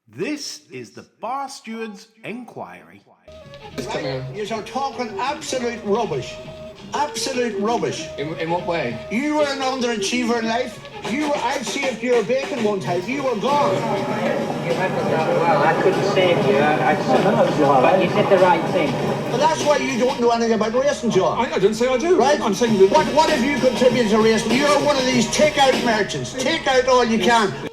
This is the Bar Steward's Enquiry. Right? You're talking absolute rubbish. Absolute rubbish. In what way? You were an underachiever in life. I saved your bacon one time. You were gone. You handled that well. I couldn't save you. But you did the right thing. But that's why you don't know anything about racing, John. I didn't say I do. Right? I'm saying that. What have you contributed to racing? You're one of these take-out merchants. Take out all you can.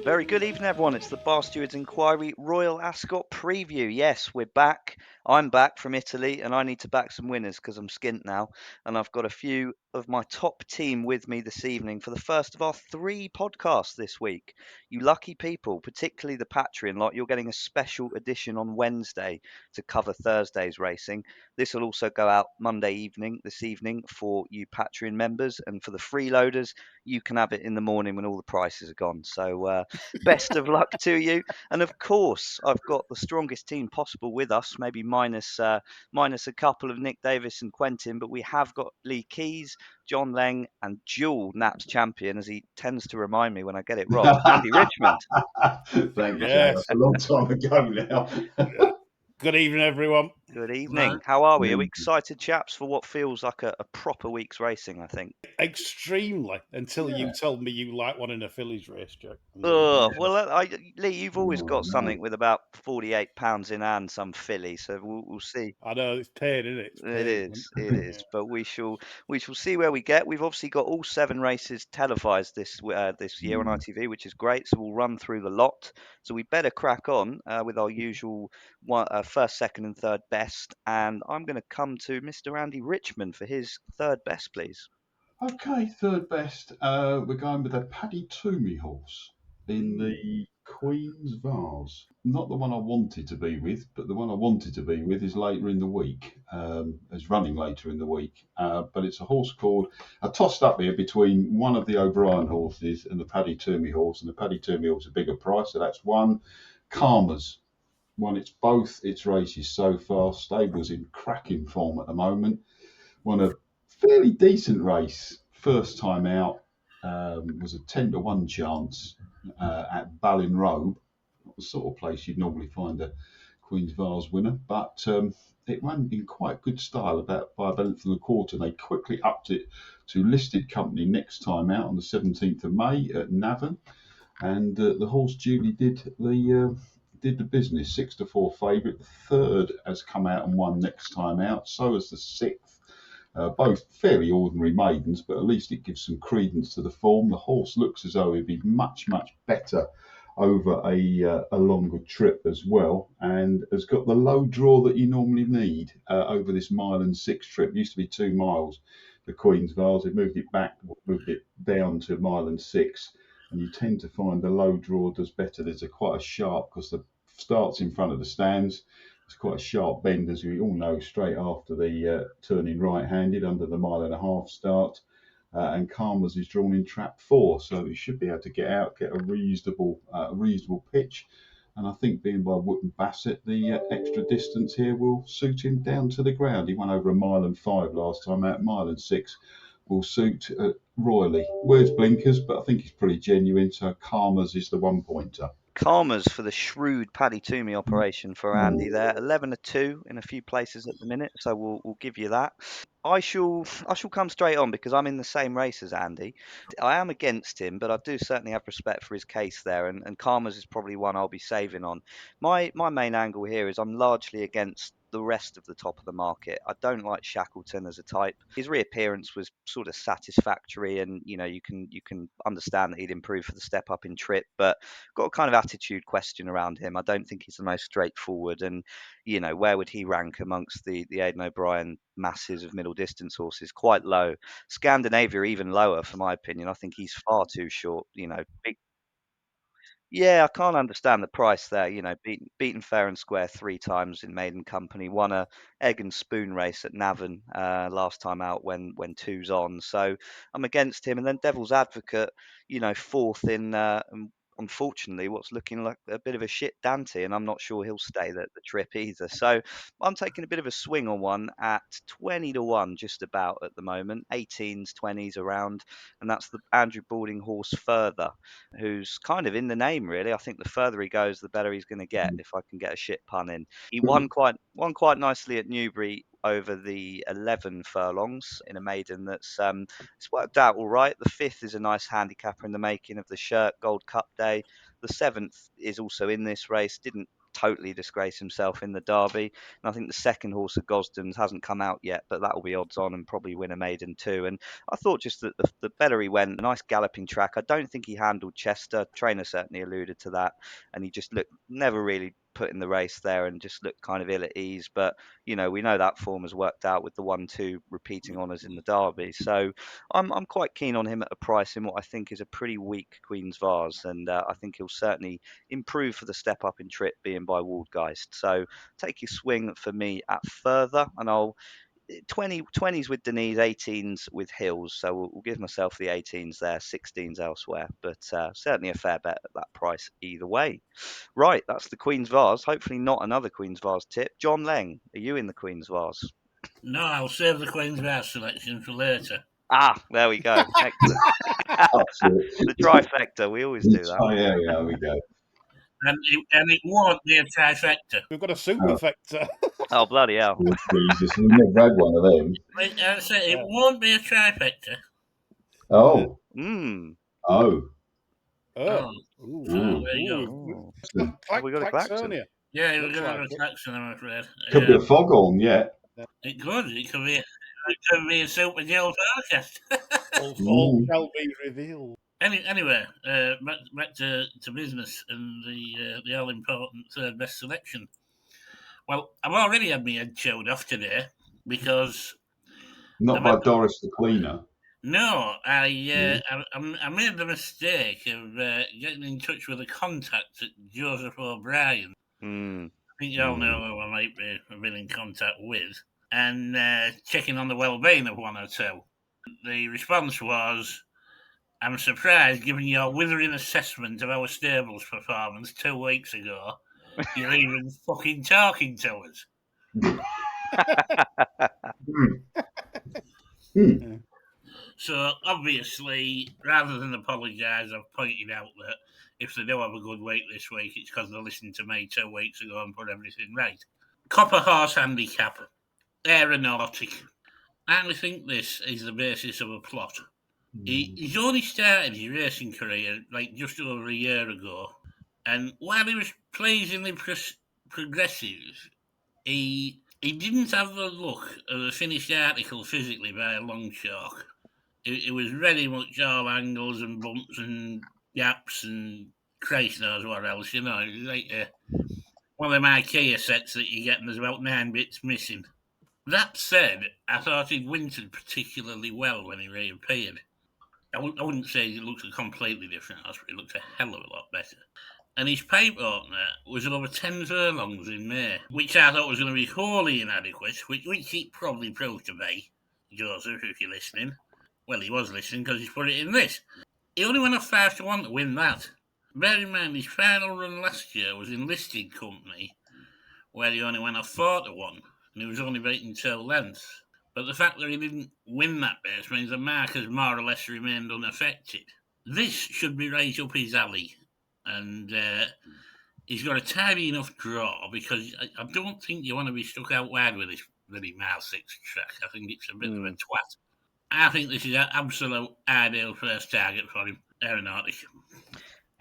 Very good evening, everyone. It's the Bar Stewards Inquiry Royal Ascot preview. Yes, we're back. I'm back from Italy, and I need to back some winners because I'm skint now. And I've got a few of my top team with me this evening for the first of our 3 podcasts this week. You lucky people, particularly the Patreon lot, you're getting a special edition on Wednesday to cover Thursday's racing. This will also go out Monday evening, this evening, for you Patreon members. And for the freeloaders, you can have it in the morning when all the prices are gone. So best of luck to you. And of course, I've got the strongest team possible with us, maybe minus a couple of Nick Davis and Quentin, but we have got Lee Keys, John Leng, and dual Naps champion, as he tends to remind me when I get it wrong, Andy Richmond. Thank you, Yes. That's a long time ago now. Good evening, everyone. Good evening. How are we? Are we Evening. excited, chaps, for what feels like a proper week's racing, I think? Extremely, until you told me you like one in a Phillies race, Jack. Oh, well, Lee, you've always Oh, got no. something with about £48 in hand, some filly, so we'll see. I know it's pain, isn't it? It's pain. It is, but we shall see where we get. We've obviously got all 7 races televised this year on ITV, which is great. So we'll run through the lot. So we better crack on with our usual first, second, and third best. And I'm going to come to Mr. Andy Richmond for his third best, please. Okay, third best. We're going with a Paddy Toomey horse in the Queen's Vase. Not the one I wanted to be with, but the one I wanted to be with is later in the week. It's running later in the week. But it's a horse called, I tossed up here between one of the O'Brien horses and the Paddy Toomey horse. And the Paddy Toomey horse is a bigger price. So that's one. Karma's won both its races so far. Stable's in cracking form at the moment. Won a fairly decent race first time out. Was a 10-1 chance at Ballinrobe, not the sort of place you'd normally find a Queen's Vase winner, but it ran in quite good style, about by a length and a quarter. They quickly upped it to listed company next time out on the 17th of May at Navan, and the horse duly did the business. 6-4 favourite. The third has come out and won next time out. So has the sixth. Both fairly ordinary maidens, but at least it gives some credence to the form. The horse looks as though he'd be much, much better over a longer trip as well, and has got the low draw that you normally need over this 1.6 mile trip. It used to be 2 miles, the Queen's Vase. They moved it down to 1.6 miles, and you tend to find the low draw does better. There's quite a sharp, because the starts in front of the stands. It's quite a sharp bend, as we all know, straight after the turning right-handed under the 1.5 mile start. And Karma's is drawn in trap 4, so he should be able to get out, get a reasonable pitch. And I think being by Wootton Bassett, the extra distance here will suit him down to the ground. He won over 1.5 miles last time out. 1.6 miles will suit royally. Wears blinkers, but I think he's pretty genuine. So Karma's is the 1-pointer. Karma's for the shrewd Paddy Toomey operation for Andy there. 11-2 in a few places at the minute, so we'll give you that. I shall come straight on because I'm in the same race as Andy. I am against him, but I do certainly have respect for his case there, and Karma's is probably one I'll be saving on. My main angle here is I'm largely against the rest of the top of the market. I don't like Shackleton as a type. His reappearance was sort of satisfactory, and you can understand that he'd improve for the step up in trip, but got a kind of attitude question around him. I don't think he's the most straightforward, and where would he rank amongst the Aidan O'Brien masses of middle distance horses? Quite low. Scandinavia even lower, for my opinion. I think he's far too short. Big. Yeah, I can't understand the price there. Beaten fair and square 3 times in maiden company. Won a egg and spoon race at Navan last time out when 2's on. So I'm against him. And then Devil's Advocate, fourth in unfortunately, what's looking like a bit of a shit Dante, and I'm not sure he'll stay the trip either. So I'm taking a bit of a swing on one at 20 to 1, just about at the moment, 18s, 20s around, and that's the Andrew Balding horse Further, who's kind of in the name, really. I think the further he goes, the better he's going to get, if I can get a shit pun in. He won quite nicely at Newbury over the 11 furlongs in a maiden that's it's worked out all right. The 5th is a nice handicapper in the making of the Shirt Gold Cup Day. The 7th is also in this race, didn't totally disgrace himself in the Derby. And I think the second horse of Gosden's hasn't come out yet, but that will be odds on and probably win a maiden too. And I thought just that the better he went, a nice galloping track. I don't think he handled Chester. Trainer certainly alluded to that. And he just looked never really put in the race there and just looked kind of ill at ease. But, you know, we know that form has worked out with the 1-2 repeating honours in the Derby. So I'm quite keen on him at a price in what I think is a pretty weak Queen's Vase. And I think he'll certainly improve for the step up in trip being by Waldgeist. So take your swing for me at Further, and I'll 20s with Denise, 18s with Hills. So we'll give myself the 18s there, 16s elsewhere, but certainly a fair bet at that price either way. Right, that's the Queen's Vase. Hopefully not another Queen's Vase tip. John Leng, are you in the Queen's Vase? No, I'll save the Queen's Vase selection for later. Ah, there we go. Excellent. The trifecta, we always do that. Oh, yeah, we go. And it won't be a trifecta. We've got a superfecta. Oh, bloody hell. Oh, Jesus, we've never had one of them. I say it won't be a trifecta. Oh. Oh. So there you Ooh. go. Have we got a klaxon? Yeah, we're going to have a klaxon, I'm afraid. Could be a foghorn, yeah. It could. It could be a super gel forecast. All shall be revealed. Anyway, back to business and the all important third best selection. Well, I've already had my head chewed off today because not by Doris the Cleaner. No, I made the mistake of getting in touch with a contact at Joseph O'Brien. I think you all know who I might be have been in contact with, and checking on the well-being of one or two. The response was, "I'm surprised, given your withering assessment of our stables performance 2 weeks ago, you're even fucking talking to us." So, obviously, rather than apologise, I've pointed out that if they do have a good week this week, it's because they listened to me 2 weeks ago and put everything right. Copper Horse Handicap, Aeronautic. I only think this is the basis of a plot. He's only started his racing career like just over a year ago, and while he was pleasingly progressive, he didn't have the look of a finished article physically by a long chalk. It was very much all angles and bumps and gaps and Christ knows what else, you know. It was like one of them IKEA sets that you get and there's about 9 bits missing. That said, I thought he'd wintered particularly well when he reappeared. I wouldn't say he looked a completely different horse, but he looked a hell of a lot better. And his pipe opener was over 10 furlongs in May, which I thought was going to be wholly inadequate, which it probably proved to be. Joseph, if you're listening. Well, he was listening because he's put it in this. He only went off 5 to 1 to win that. Bear in mind, his final run last year was in listed company, where he only went off 4 to 1, and he was only beaten 2 lengths. But the fact that he didn't win that race means the mark has more or less remained unaffected. This should be right up his alley, and he's got a tidy enough draw because I don't think you want to be stuck out wide with this bloody mile 6 track. I think it's a bit of a twat. I think this is an absolute ideal first target for him, Aeronautic.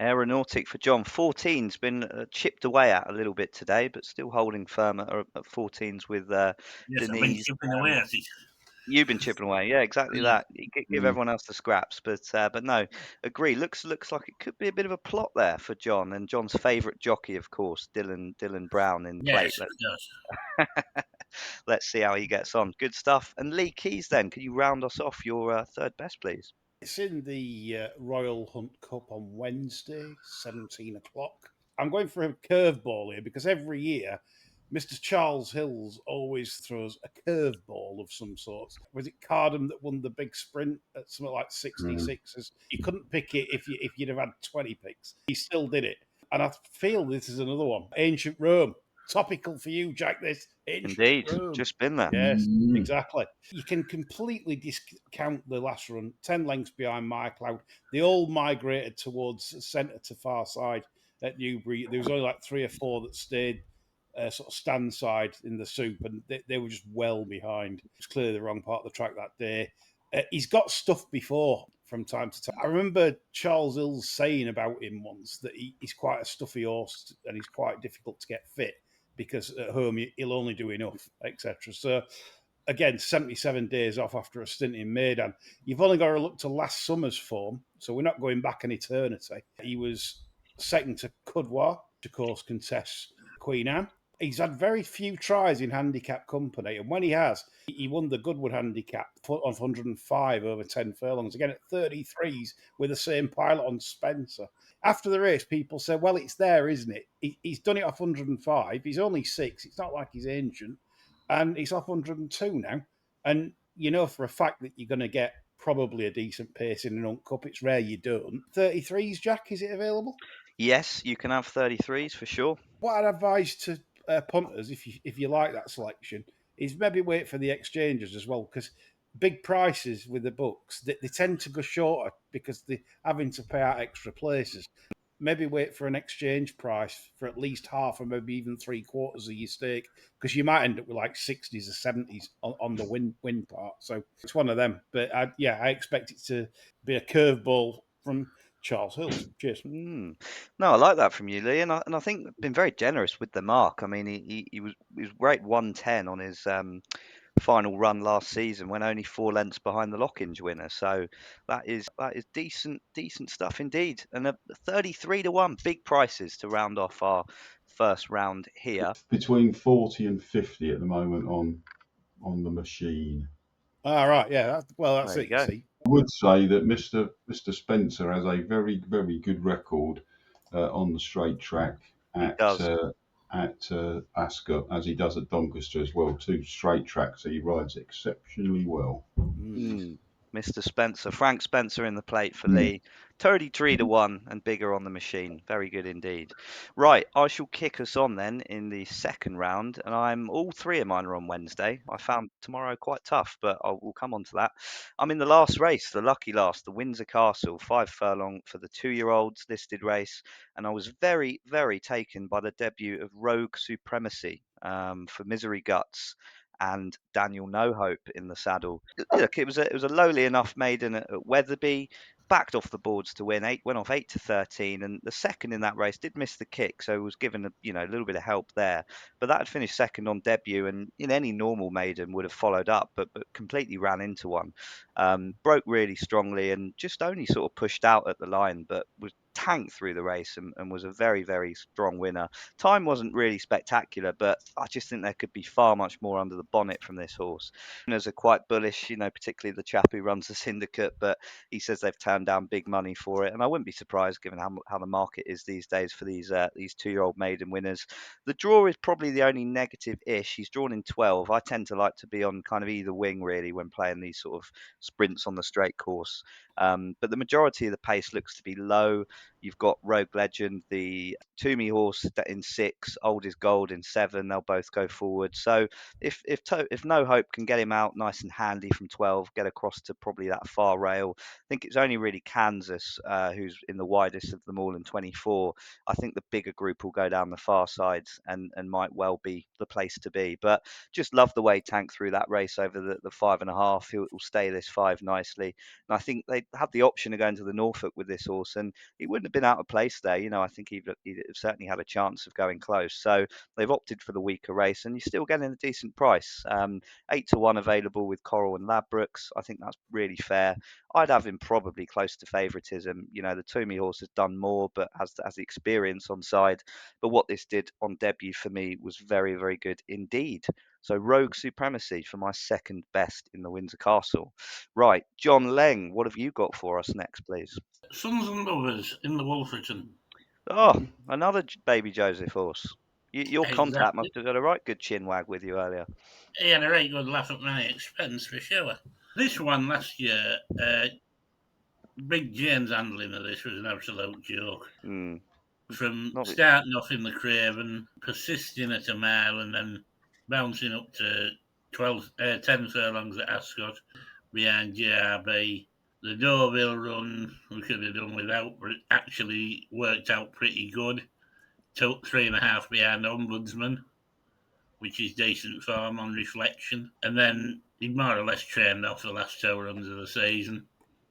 Aeronautic for John. 14's been chipped away at a little bit today, but still holding firm at 14's with yes, Denise. I've been chipping away at it. You've been chipping away, yeah, exactly that. Give everyone else the scraps, but no, agree. Looks like it could be a bit of a plot there for John and John's favourite jockey, of course, Dylan Brown in plate. Yes, Let's see how he gets on. Good stuff. And Lee Keys, then, can you round us off your third best, please? It's in the Royal Hunt Cup on Wednesday, 17 o'clock. I'm going for a curveball here because every year Mr. Charles Hills always throws a curveball of some sort. Was it Cardham that won the big sprint at something like 66? You couldn't pick it if you'd have had 20 picks. He still did it. And I feel this is another one. Ancient Rome. Topical for you, Jack, this. Ancient Indeed, Rome. just been there. Yes, exactly. You can completely discount the last run, 10 lengths behind My Cloud. They all migrated towards centre to far side at Newbury. There was only like 3 or 4 that stayed sort of stand side in the soup, and they were just well behind. It was clearly the wrong part of the track that day. He's got stuff before from time to time. I remember Charles Hills saying about him once that he's quite a stuffy horse and he's quite difficult to get fit because at home he'll only do enough, etc. So again, 77 days off after a stint in Maidan. You've only got to look to last summer's form, so we're not going back an eternity. He was second to Cudwa, which of course contests Queen Anne. He's had very few tries in handicap company, and when he has, he won the Goodwood handicap of 105 over 10 furlongs, again at 33s with the same pilot on Spencer. After the race, people said, well, it's there, isn't it? He's done it off 105. He's only 6. It's not like he's ancient. And he's off 102 now. And you know for a fact that you're going to get probably a decent pace in an Hunt Cup. It's rare you don't. 33s, Jack, is it available? Yes, you can have 33s for sure. What I'd advise to punters, if you like that selection, is maybe wait for the exchanges as well, because big prices with the books, they tend to go shorter because they're having to pay out extra places. Maybe wait for an exchange price for at least half or maybe even 3/4 of your stake, because you might end up with like 60s or 70s on the win part. So it's one of them. But I expect it to be a curveball from Charles Hills. Cheers. No, I like that from you, Lee, and I think been very generous with the mark. I mean, he was rate 110 on his final run last season when only 4 lengths behind the Lockinge winner. So that is decent stuff indeed. And a 33 to 1, big prices to round off our first round here. Between 40 and 50 at the moment on the machine. All right, yeah. That's There it. you go. See, I would say that Mr. Spencer has a very, very good record on the straight track at Ascot, as he does at Doncaster as well. 2 straight tracks, so he rides exceptionally well. Mr. Spencer, Frank Spencer in the plate for Lee. 33 to 1 and bigger on the machine. Very good indeed. Right, I shall kick us on then in the second round, and all 3 of mine are on Wednesday. I found tomorrow quite tough, but we'll come on to that. I'm in the last race, the lucky last, the Windsor Castle, 5 furlong for the 2-year-olds listed race, and I was very, very taken by the debut of Rogue Supremacy for Misery Guts and Daniel No Hope in the saddle. Look, it was a lowly enough maiden at Wetherby, backed off the boards to win. Went off 8 to 13, and the second in that race did miss the kick, so was given a little bit of help there. But that had finished second on debut, and in any normal maiden would have followed up, but completely ran into one. Broke really strongly and just only sort of pushed out at the line, but was tanked through the race and was a very, very strong winner. Time wasn't really spectacular, but I just think there could be far much more under the bonnet from this horse. Owners are quite bullish, particularly the chap who runs the syndicate, but he says they've turned down big money for it, and I wouldn't be surprised given how the market is these days for these 2-year-old maiden winners. The draw is probably the only negative-ish. He's drawn in 12. I tend to like to be on kind of either wing really when playing these sort of sprints on the straight course. But the majority of the pace looks to be low. You've got Rogue Legend, the Toomey horse in 6, Old is Gold in 7. They'll both go forward. So if No Hope can get him out nice and handy from 12, get across to probably that far rail, I think it's only really Kansas who's in the widest of them all in 24. I think the bigger group will go down the far sides and might well be the place to be. But just love the way Tank through that race over the 5.5. He'll stay this 5 nicely. And I think they had the option of going to the Norfolk with this horse, and he wouldn't have been out of place there. I think he'd certainly had a chance of going close. So they've opted for the weaker race, and you're still getting a decent price. 8 to 1 available with Coral and Ladbrokes. I think that's really fair. I'd have him probably close to favouritism. The Toomey horse has done more, but has the experience on side. But what this did on debut for me was very, very good indeed. So Rogue Supremacy for my second best in the Windsor Castle. Right, John Leng, what have you got for us next, please? Sons and Lovers in the Wolferton. Oh, another baby Joseph horse. Your contact must have got a right good chin wag with you earlier. He had a very good laugh at my expense, for sure. This one last year, Big Jane's handling of this was an absolute joke. From starting off in the Craven, persisting at a mile, and then bouncing up to 10 furlongs at Ascot behind JRB. The Deauville run we could have done without, but it actually worked out pretty good. Took 3.5 behind Ombudsman, which is decent form on reflection. And then he more or less trained off the last 2 runs of the season.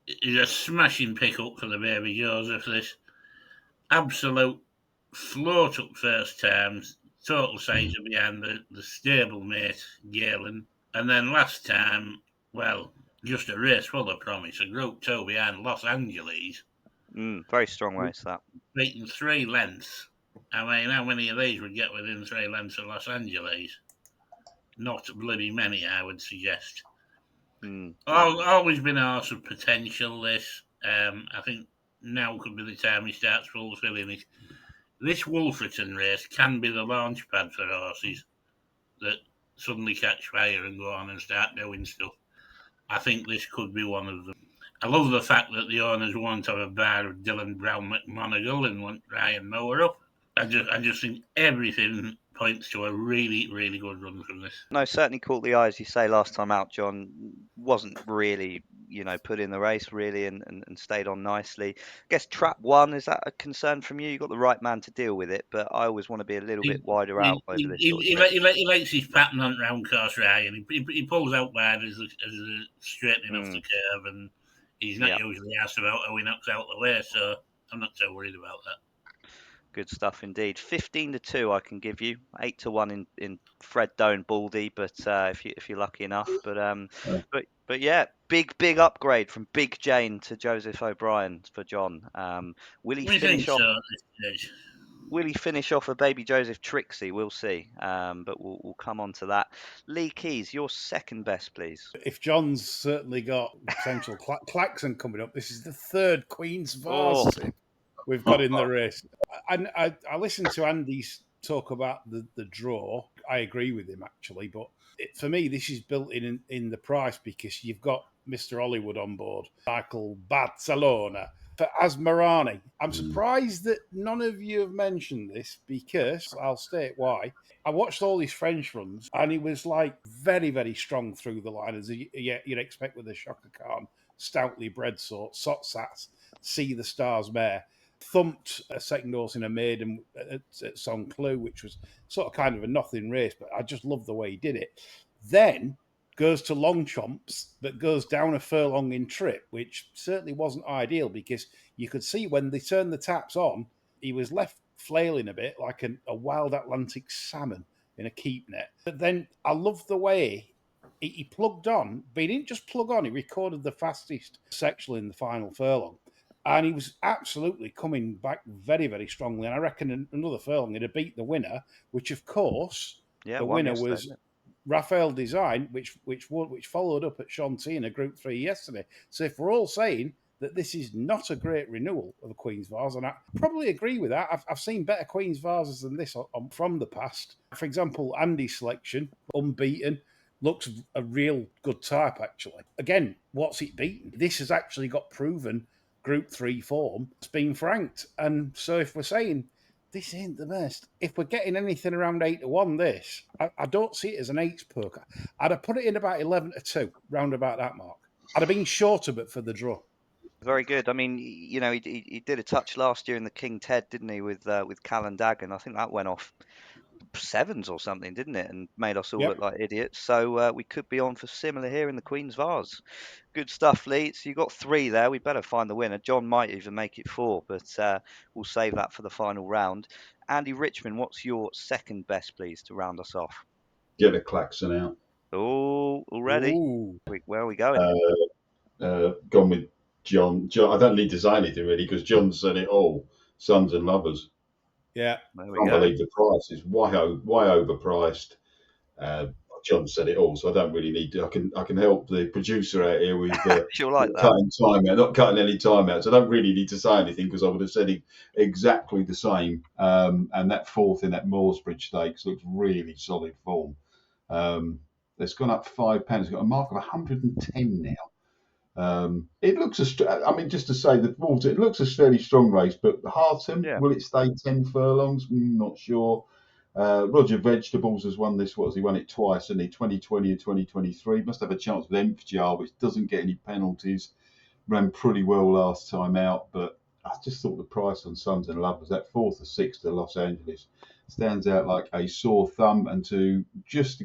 It's a smashing pick-up for the Baby Joseph, this. Absolute float up first times, total sizer behind the stablemate, Galen. And then last time, well, just a race full of promise, a Group 2 behind Los Angeles. Very strong race, that. Beaten 3 lengths. I mean, how many of these would get within 3 lengths of Los Angeles? Not bloody many, I would suggest. Always been a horse of potential, this. I think now could be the time he starts fulfilling it. This Wolferton race can be the launch pad for horses that suddenly catch fire and go on and start doing stuff. I think this could be one of them. I love the fact that the owners want to have a bar of Dylan Brown McMonagall and want Ryan Mower up. I just think everything points to a really, really good run from this. No, certainly caught the eye, as you say, last time out, John. Wasn't really, put in the race, really, and stayed on nicely. I guess trap 1, is that a concern from you? You've got the right man to deal with it, but I always want to be a little bit wider out over this sort of trip. He likes his pattern on round course, Ryan. He pulls out wide as a straightening off the curve, and he's not usually asked about how he knocks out the way, so I'm not so worried about that. Good stuff indeed. 15-2 I can give you. 8-1 in Fred Doan Baldy, but if you're lucky enough. But yeah, big upgrade from Big Jane to Joseph O'Brien for John. Will he finish off? Will he finish off a Baby Joseph Trixie? We'll see. But we'll come on to that. Lee Keys, your second best, please. If John's certainly got potential Klaxon coming up, this is the 3rd Queen's Vase we've got in the race. And I listened to Andy talk about the draw. I agree with him, actually. But for me, this is built in the price because you've got Mr. Hollywood on board, Michael Barcelona, for Asmarani. I'm surprised that none of you have mentioned this because I'll state why. I watched all his French runs and he was like very, very strong through the line, as you'd expect with a Shocker Khan, stoutly bred sort, Sotsats, See the Stars mare. Thumped a second horse in a maiden at Son Clou, which was sort of kind of a nothing race, but I just love the way he did it. Then goes to Longchamps, but goes down a furlong in trip, which certainly wasn't ideal because you could see when they turned the taps on, he was left flailing a bit like a wild Atlantic salmon in a keep net. But then I love the way he plugged on, but he didn't just plug on, he recorded the fastest sectional in the final furlong. And he was absolutely coming back very, very strongly. And I reckon another furlong, he'd have beat the winner, which, of course, the winner was Raphael Design, which followed up at Shanty in a Group 3 yesterday. So if we're all saying that this is not a great renewal of a Queen's Vase, and I probably agree with that. I've seen better Queen's Vases than this from the past. For example, Andy's selection, Unbeaten, looks a real good type, actually. Again, what's it beaten? This has actually got proven Group 3 form. It's been franked. And so if we're saying this ain't the best, if we're getting anything around 8-1 this, I don't see it as an 8's poker. I'd have put it in about 11-2, round about that mark. I'd have been shorter, but for the draw. Very good. I mean, he did a touch last year in the King Ted, didn't he, with Callan Dagan? I think that went off 7s or something, didn't it? And made us all look like idiots. So we could be on for similar here in the Queen's Vase. Good stuff, Lee. So you got 3 there. We better find the winner. John might even make it 4, but we'll save that for the final round. Andy Richmond, what's your second best, please, to round us off? Get a Klaxon out. Oh, already? Ooh. Where are we going? Gone with John. I don't need to say anything, really, because John said it all. Sons and Lovers. Yeah. I can't believe the price is way overpriced. John said it all, so I don't really need to. I can help the producer out here with She'll like that. cutting time out, not cutting any time out. So I don't really need to say anything because I would have said exactly the same. And that fourth in that Mooresbridge Stakes looks really solid form. It's gone up £5. It's got a mark of 110 now. It looks just to say that Wolves, it looks a fairly strong race, but Harton, will it stay 10 furlongs? Not sure. Roger Vegetables has won this. He won it twice, and 2020 and 2023. Must have a chance with Empjar, which doesn't get any penalties. Ran pretty well last time out, but I just thought the price on Sons and Lovers, that 4th or 6th to Los Angeles, stands out like a sore thumb. And to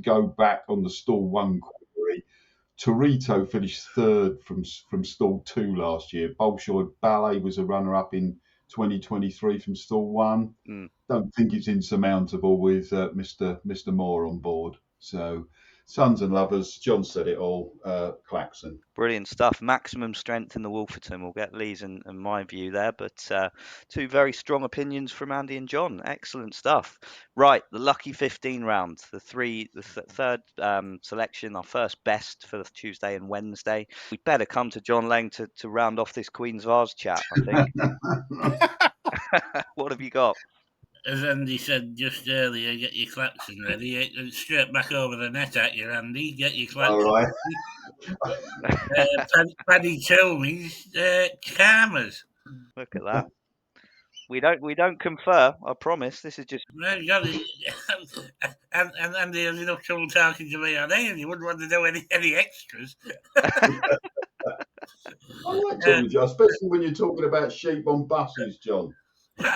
go back on the stall 1 query, Torito finished 3rd from stall 2 last year. Bolshoi Ballet was a runner-up in 2023 from stall 1. Don't think it's insurmountable with Mr. Moore on board. So Sons and Lovers, John said it all, Claxon. Brilliant stuff. Maximum strength in the Wolferton. We'll get Lee's and my view there, but 2 very strong opinions from Andy and John. Excellent stuff. Right, the lucky 15 round, the third selection, our first best for the Tuesday and Wednesday. We better come to John Lang to round off this Queen's Vase chat, I think. What have you got? As Andy said just earlier, get your Claxon ready. It's straight back over the net at you, Andy. Get your Claxon. All right. Paddy Toomey's Karmas. Look at that. We don't confer, I promise. This is just... And Andy has enough trouble talking to me on air. You wouldn't want to do any extras. I like talking to you, especially when you're talking about sheep on buses, John.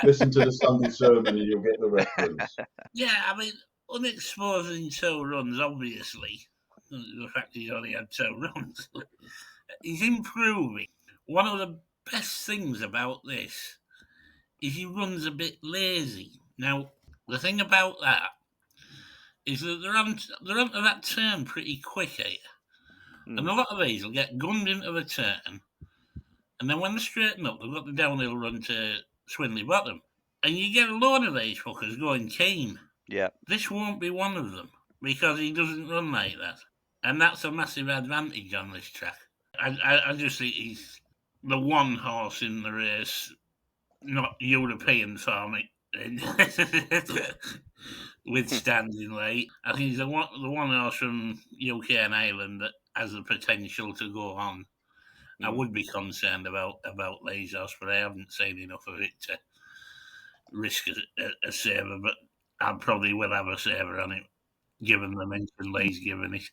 Listen to the Sunday sermon and you'll get the reference. Yeah, I mean, unexposing 2 runs, obviously. The fact he's only had 2 runs. He's improving. One of the best things about this is he runs a bit lazy. Now, the thing about that is that they're onto that turn pretty quick here. And a lot of these will get gunned into the turn, and then when they straighten up, they've got the downhill run to Swindley Bottom. And you get a load of these fuckers going keen. Yeah. This won't be one of them, because he doesn't run like that. And that's a massive advantage on this track. I just think he's the one horse in the race, not European farming, withstanding late. I think he's the one horse from UK and Ireland that has the potential to go on. I would be concerned about Lee's horse, but I haven't seen enough of it to risk a saver. But I probably will have a saver on it, given the mention Lee's given it.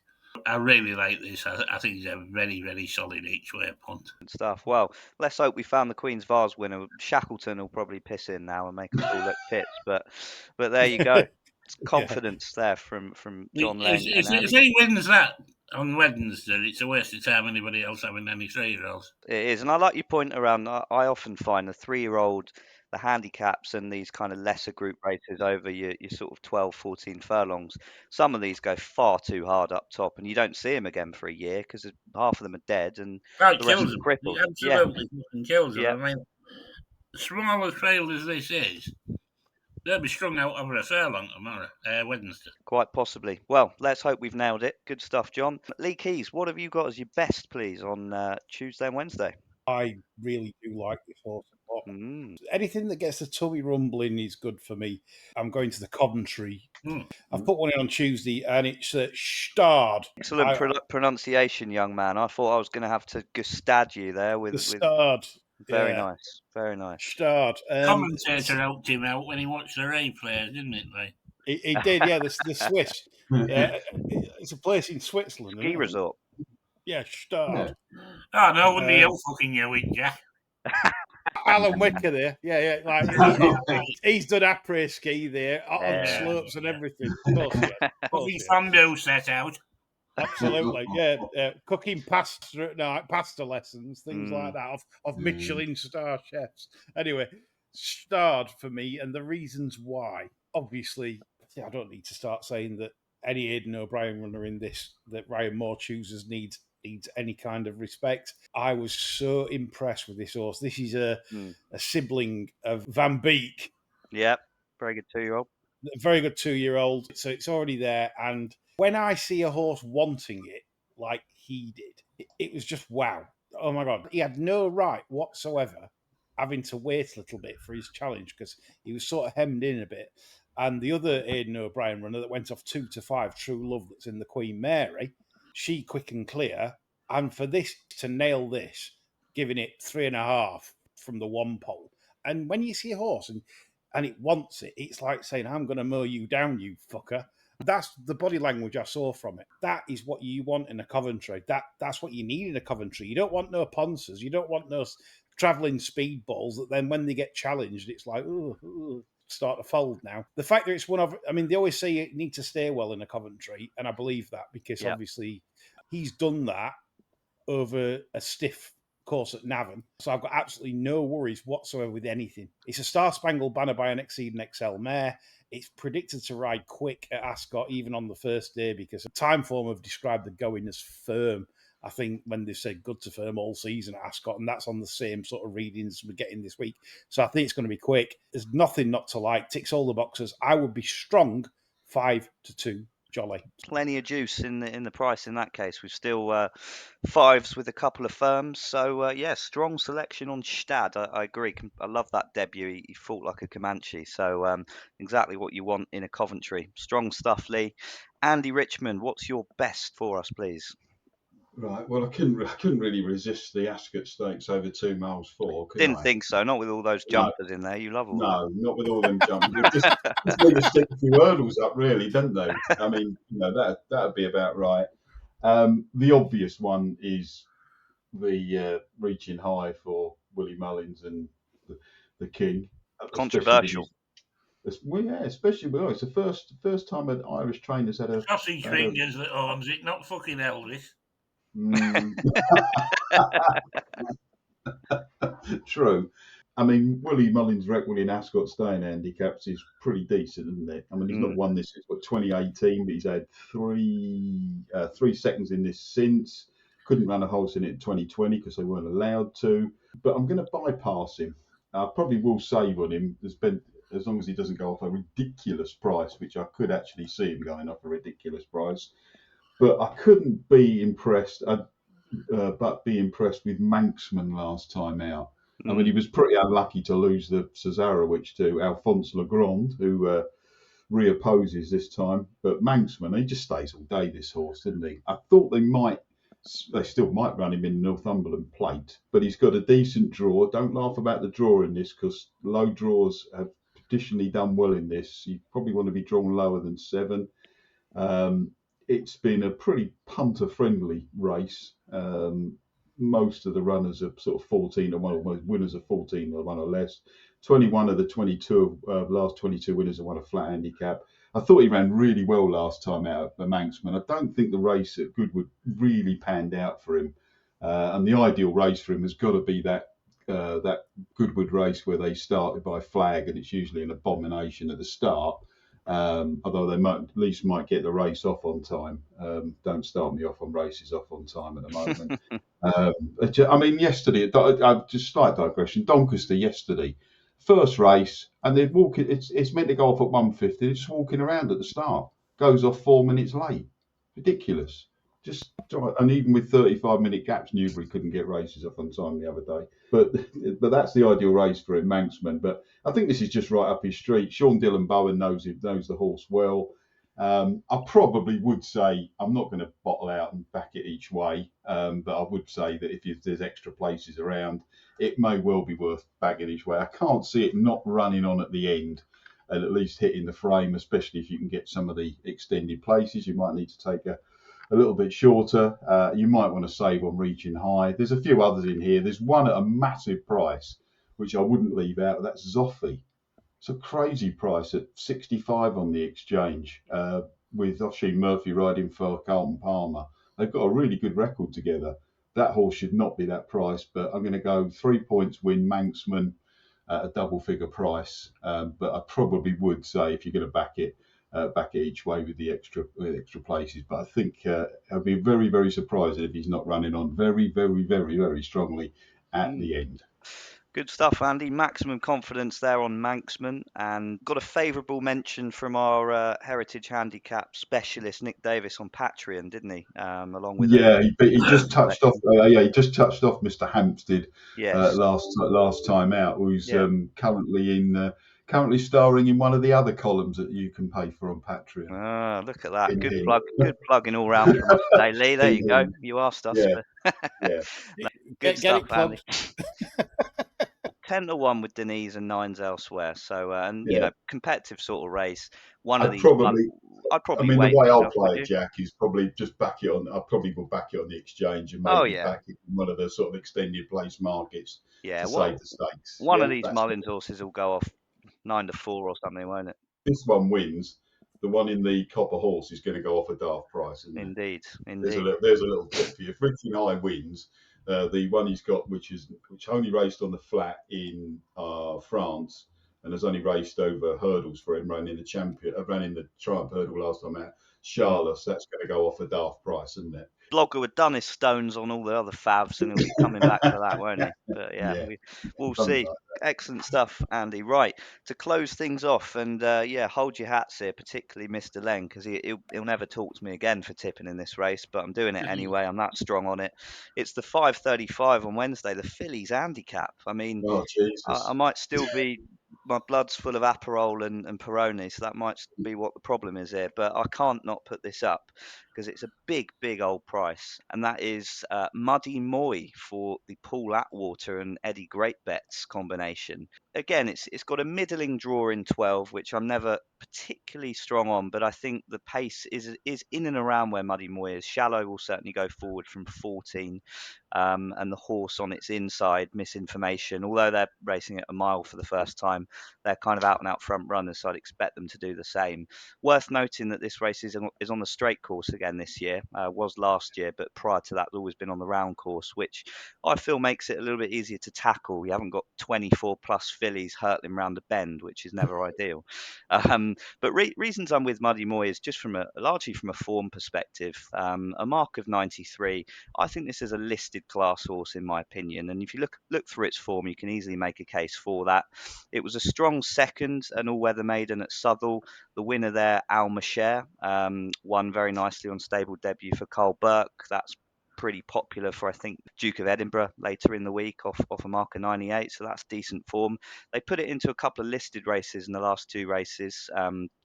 I really like this. I think he's a very, very solid each-way punt. Good stuff. Well, let's hope we found the Queen's Vase winner. Shackleton will probably piss in now and make us all look pits, but there you go. It's confidence there from John Lang. If he wins that on Wednesday, it's a waste of time anybody else having any 3-year-olds. It is, and I like your point around. I often find the 3-year-old, the handicaps and these kind of lesser group races over your sort of 12, 14 furlongs, some of these go far too hard up top and you don't see them again for a year because half of them are dead and the rest are crippled. Absolutely kills them. I mean, small as field as this is, they'll be strung out over a furlong tomorrow, Wednesday. Quite possibly. Well, let's hope we've nailed it. Good stuff, John. Lee Keys, what have you got as your best, please, on Tuesday and Wednesday? I really do like this horse a lot. Anything that gets the tummy rumbling is good for me. I'm going to the Coventry. I've put one in on Tuesday, and it's Stard. Excellent pronunciation, young man. I thought I was going to have to gustad you there with Stard. Very nice, very nice. Stard. Commentator helped him out when he watched the replays, didn't it, Lee? He did, yeah. The Swiss. It's a place in Switzerland. Ski resort. Yeah, Stard. Oh no, wouldn't he fucking you in, Jack? Alan Wicker there, yeah. Like he's done après ski there on slopes and everything. Coffee fondue set out. Absolutely, yeah. Cooking pasta at night, pasta lessons, things like that of Michelin star chefs. Anyway, Stard for me, and the reasons why. Obviously, I don't need to start saying that any Aidan O'Brien runner in this that Ryan Moore chooses needs any kind of respect. I was so impressed with this horse. This is a sibling of Van Beek. Yep, very good 2-year-old. Very good 2-year-old. So it's already there, and When I see a horse wanting it like he did, it was just wow. Oh my God. He had no right whatsoever having to wait a little bit for his challenge because he was sort of hemmed in a bit. And the other Aidan O'Brien runner that went off 2-5, True Love, that's in the Queen Mary, she quick and clear. And for this to nail this, giving it 3.5 from the one pole. And when you see a horse and it wants it, it's like saying, I'm going to mow you down, you fucker. That's the body language I saw from it. That is what you want in a Coventry. That's what you need in a Coventry. You don't want no Ponces. You don't want no travelling speedballs that then when they get challenged, it's like, ooh, start to fold now. The fact that it's one of, I mean, they always say you need to stay well in a Coventry, and I believe that because obviously he's done that over a stiff course at Navan. So I've got absolutely no worries whatsoever with anything. It's a Star Spangled Banner by an Exceeding XL mare. It's predicted to ride quick at Ascot, even on the first day, because Time Form have described the going as firm. I think when they've said good to firm all season at Ascot, and that's on the same sort of readings we're getting this week. So I think it's going to be quick. There's nothing not to like. Ticks all the boxes. I would be strong 5-2 Jolly. Plenty of juice in the price in that case. We've still fives with a couple of firms. So yeah, strong selection on Stad. I agree. I love that debut. He fought like a Comanche. So exactly what you want in a Coventry. Strong stuff, Lee. Andy Richmond, what's your best for us, please? Right. Well, I couldn't really resist the Ascot Stakes over 2 miles 4. Didn't think so. Not with all those jumpers in there. You love all that. No, not with all them jumpers. Just need to stick a few hurdles up, really, don't they? I mean, that'd be about right. The obvious one is the reaching high for Willie Mullins and the King. Controversial. Especially it's the first time an Irish trainer's had a sausage fingers that owns it, not fucking Elvis. True. I mean, Willie Mullins' record in Ascot staying handicaps is pretty decent, isn't it? I mean, he's not won this since 2018, but he's had three seconds in this since. Couldn't run a horse in it in 2020 because they weren't allowed to. But I'm going to bypass him. I probably will save on him. There's been, as long as he doesn't go off a ridiculous price, which I could actually see him going off a ridiculous price. But I couldn't be impressed. But be impressed with Manxman last time out. I mean, he was pretty unlucky to lose the Cesarewitch to Alphonse Legrand, who reopposes this time. But Manxman, he just stays all day, this horse, didn't he? I thought they still might run him in the Northumberland Plate, but he's got a decent draw. Don't laugh about the draw in this because low draws have traditionally done well in this. You probably want to be drawn lower than 7. It's been a pretty punter-friendly race. Most of the runners are sort of 14 or 1, or most winners are 14 or 1 or less. 21 of the 22 last 22 winners have won a flat handicap. I thought he ran really well last time out at the Manxman. I don't think the race at Goodwood really panned out for him. And the ideal race for him has got to be that Goodwood race where they started by flag, and it's usually an abomination at the start. Although they at least might get the race off on time. Don't start me off on races off on time at the moment. I mean, yesterday, just slight digression, Doncaster yesterday, first race, and they're walking, it's meant to go off at 1:50, they're just walking around at the start, goes off 4 minutes late. Ridiculous. And even with 35-minute gaps, Newbury couldn't get races off on time the other day. But that's the ideal race for him, Manxman. But I think this is just right up his street. Sean Dillon Bowen knows the horse well. I probably would say I'm not going to bottle out and back it each way, but I would say that if there's extra places around, it may well be worth backing each way. I can't see it not running on at the end and at least hitting the frame, especially if you can get some of the extended places. You might need to take a little bit shorter. You might want to save on reaching high. There's a few others in here. There's one at a massive price, which I wouldn't leave out. That's Zoffy. It's a crazy price at 65 on the exchange, with Oisin Murphy riding for Carlton Palmer. They've got a really good record together. That horse should not be that price, but I'm going to go 3 points win Manxman at a double figure price. But I probably would say if you're going to back it each way with the extra places. But I think I'll be very, very surprised if he's not running on very, very, very, very strongly at the end. Good stuff, Andy. Maximum confidence there on Manxman, and got a favourable mention from our Heritage Handicap specialist Nick Davis on Patreon, didn't he? Along with he just touched off. He just touched off Mr. Hampstead yes, last time out, who's yeah. currently starring in one of the other columns that you can pay for on Patreon. Ah, look at that. In Good him. plug. Good plugging all round from us today, Lee. There In you go. him. You asked us. Yeah, But yeah. no, Get good stuff, it plugged. Andy. 10-1 with Denise and 9s elsewhere. So, and Yeah. competitive sort of race. One of I'd these, probably wait. the way I'll myself, play would it, you? Jack, is probably just back it on. I probably will back it on the exchange and Oh, maybe yeah. back it in one of the sort of extended place markets Yeah, to save the stakes. one of Yeah, these that's Mullins horses will go off 9-4 or something, won't it? this one wins. The one in the Copper Horse is going to go off a daft price, isn't it? Indeed. There's a little tip for you. If Richie Nye wins, the one he's got, which only raced on the flat in France and has only raced over hurdles for him, running the Triumph hurdle last time out. Charlotte, that's going to go off a daft price, isn't it? Blogger had done his stones on all the other favs, and he'll be coming back for that, won't he? But yeah, Yeah. we'll Something see. like Excellent stuff, Andy. Right, to close things off, and hold your hats here, particularly Mr. Len, because he'll never talk to me again for tipping in this race, but I'm doing it anyway. I'm that strong on it. It's the 5:35 on Wednesday, the Fillies handicap. I mean, Oh, Jesus. I might still be, my blood's full of Aperol and Peroni, so that might be what the problem is here. But I can't not put this up because it's a big, big old price, and that is Muddy Moy for the Paul Atwater and Eddie Greatbets combination. Again, it's got a middling draw in 12, which I'm never particularly strong on, but I think the pace is in and around where Muddy Moy is. Shallow will certainly go forward from 14. And the horse on its inside, Misinformation, although they're racing at a mile for the first time, they're kind of out and out front runners, so I'd expect them to do the same. Worth noting that this race is on the straight course again this year, was last year, but prior to that, it's always been on the round course, which I feel makes it a little bit easier to tackle. You haven't got 24 plus fillies hurtling round a bend, which is never ideal. But reasons I'm with Muddy Moy is just largely from a form perspective. A mark of 93. I think this is a listed class horse in my opinion, and if you look through its form, you can easily make a case for that. It was a strong second, an all-weather maiden at Southwell. The winner there, Al Masher, won very nicely on stable debut for Carl Burke. That's pretty popular for, I think, Duke of Edinburgh later in the week off a mark of 98, so that's decent form. They put it into a couple of listed races in the last two races,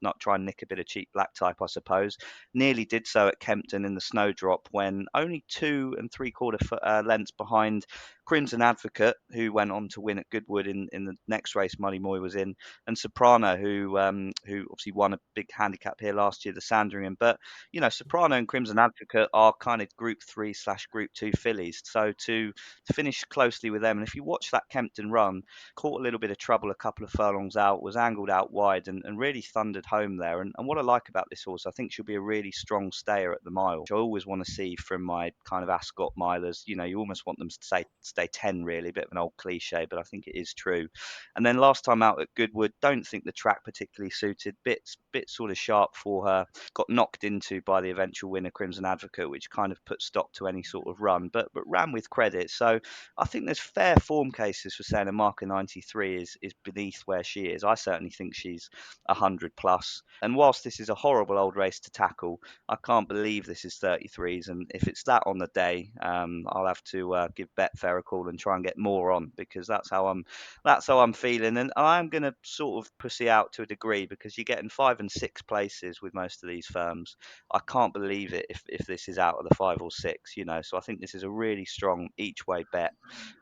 not try and nick a bit of cheap black type, I suppose. Nearly did so at Kempton in the snowdrop when only 2 3/4 lengths behind Crimson Advocate, who went on to win at Goodwood in the next race Muddy Moy was in, and Soprano, who obviously won a big handicap here last year, the Sandringham. But Soprano and Crimson Advocate are kind of Group 3/Group 2 fillies. So to finish closely with them, and if you watch that Kempton run, caught a little bit of trouble a couple of furlongs out, was angled out wide, and really thundered home there. And what I like about this horse, I think she'll be a really strong stayer at the mile, which I always want to see from my kind of Ascot milers. You almost want them to stay 10, really, a bit of an old cliche, but I think it is true. And then last time out at Goodwood, don't think the track particularly suited, bit sort of sharp for her, got knocked into by the eventual winner Crimson Advocate, which kind of put stop to any sort of run, but ran with credit. So I think there's fair form cases for saying a marker 93 is beneath where she is. I certainly think she's 100 plus. And whilst this is a horrible old race to tackle, I can't believe this is 33s. And if it's that on the day, I'll have to give Betfair a call and try and get more on, because that's how I'm feeling. And I'm going to sort of pussy out to a degree, because you're getting 5 and 6 places with most of these firms. I can't believe it if this is out of the 5 or 6. So I think this is a really strong each way bet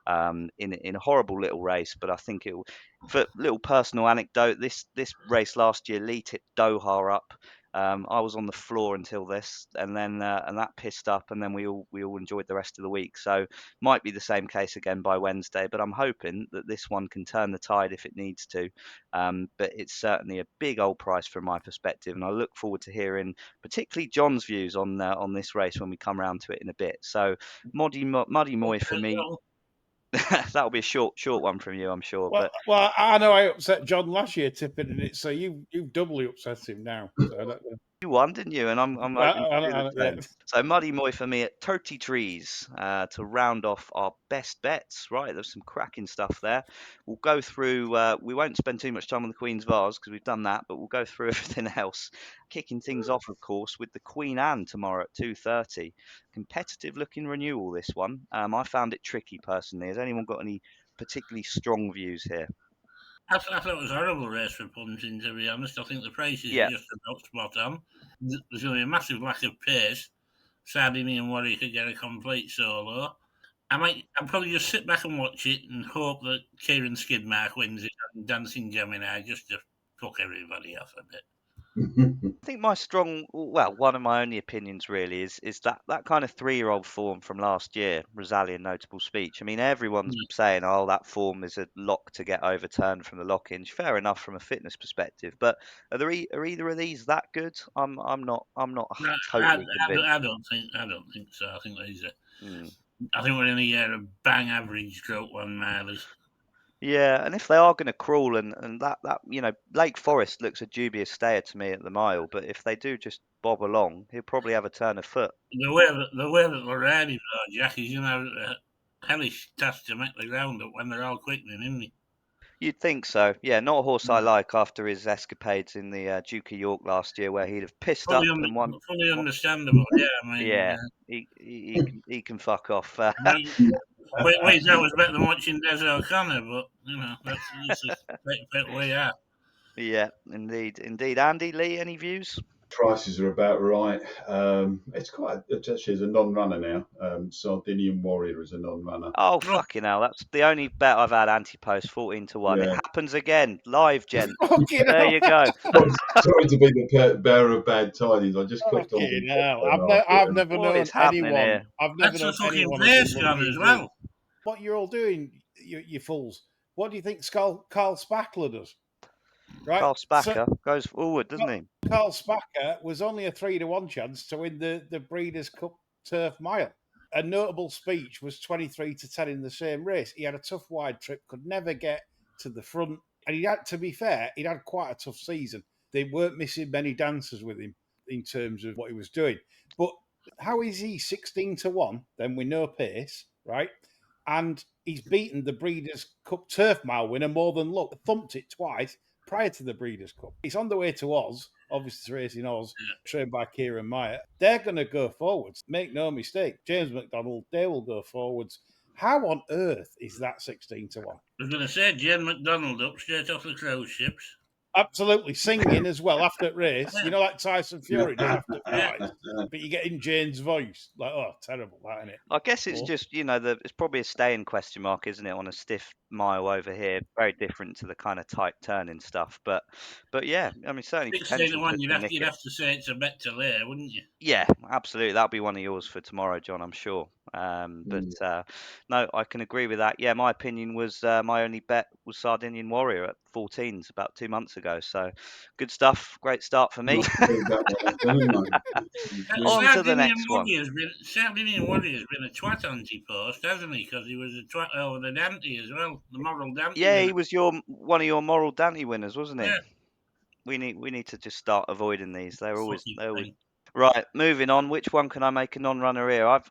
in a horrible little race. But I think it will. For a little personal anecdote, this race last year, Lee tipped Doha up. I was on the floor until this, and then and that pissed up, and then we all enjoyed the rest of the week. So might be the same case again by Wednesday, but I'm hoping that this one can turn the tide if it needs to. But it's certainly a big old price from my perspective, and I look forward to hearing particularly John's views on this race when we come around to it in a bit. So Muddy Moy for me. That'll be a short one from you, I'm sure. Well, I know I upset John last year tipping in it, so you've doubly upset him now. So You won, didn't you? And I'm hoping to do the Yeah. same. So Muddy Moy for me at 30 trees to round off our best bets. Right, there's some cracking stuff there. We'll go through. We won't spend too much time on the Queen's Vase because we've done that, but we'll go through everything else. Kicking things off, of course, with the Queen Anne tomorrow at 2:30. Competitive looking renewal, this one. I found it tricky personally. Has anyone got any particularly strong views here? I thought it was a horrible race for punting, to be honest. I think the prices Yeah. are just about spot on. There's going to be a massive lack of pace. Sardinian Warrior could get a complete solo. I'll probably just sit back and watch it and hope that Kieran Skidmark wins it and Dancing Gemini just to fuck everybody off a bit. I think one of my only opinions really is that kind of 3-year-old form from last year, Rosalia Notable Speech. I mean, everyone's saying, oh, that form is a lock to get overturned from the lock-ins. Fair enough from a fitness perspective, but are either of these that good? I'm not totally convinced. I don't think so. I think I think we're in a year of bang average Group 1 milers. Yeah, and if they are going to crawl and that Lake Forest looks a dubious stayer to me at the mile, but if they do just bob along, he'll probably have a turn of foot. The way that they're riding, though, Jack, is a hellish task to make the ground up when they're all quickening, isn't he? You'd think so. Yeah, not a horse I like after his escapades in the Duke of York last year, where he'd have pissed up and won. Fully understandable. Yeah, I mean, Yeah, he can fuck off. wait, that was better than watching Des O'Connor, but that's just where we are. Yeah, indeed. Andy Lee, any views? Prices are about right. It's actually a non-runner now. Sardinian Warrior is a non-runner. Oh, fucking hell. That's the only bet I've had anti-post, 14 to 1. Yeah. It happens again. Live, gent. Fucking There hell. you go. Sorry to be the bearer of bad tidings. I just clicked on. Fucking hell. I've never What known is happening anyone. here? I've never That's a known fucking anyone Vase who's gone as well. What you're all doing, you fools. What do you think Carl Spackler does? Right? Carl Spacker goes forward, doesn't he? Carl Spacker was only a 3-1 chance to win the Breeders' Cup Turf Mile. A notable speech was 23 to 10 in the same race. He had a tough wide trip, could never get to the front. And to be fair, he'd had quite a tough season. They weren't missing many dancers with him in terms of what he was doing. But how is he 16 to 1, then with no pace, right? And he's beaten the Breeders' Cup Turf Mile winner more than luck, thumped it twice prior to the Breeders' Cup. It's on the way to Oz, obviously it's racing Oz, trained by Kieran Meyer. They're going to go forwards. Make no mistake. James McDonald, they will go forwards. How on earth is that 16 to 1? I was going to say James McDonald up straight off the cruise ships. Absolutely, singing as well after the race. You know, like Tyson Fury does after fights. But you get in Jane's voice. Like, oh, terrible, that, isn't it? I guess it's just, it's probably a staying question mark, isn't it, on a stiff mile over here. Very different to the kind of tight turning stuff. But yeah, I mean, certainly potential. You'd have to say it's a bet to lay, wouldn't you? Yeah, absolutely. That'll be one of yours for tomorrow, John, I'm sure. But no, I can agree with that. Yeah, my opinion was my only bet was Sardinian Warrior at 14s about 2 months ago. So good stuff. Great start for me. On to the next one. Sardinian Warrior has been a twat anti-post, hasn't he? Because he was a twat over the Dante as well, the moral Dante. Yeah, he was one of your moral Dante winners, wasn't he? Yeah. We need to just start avoiding these. They're always right. Moving on. Which one can I make a non-runner here? I've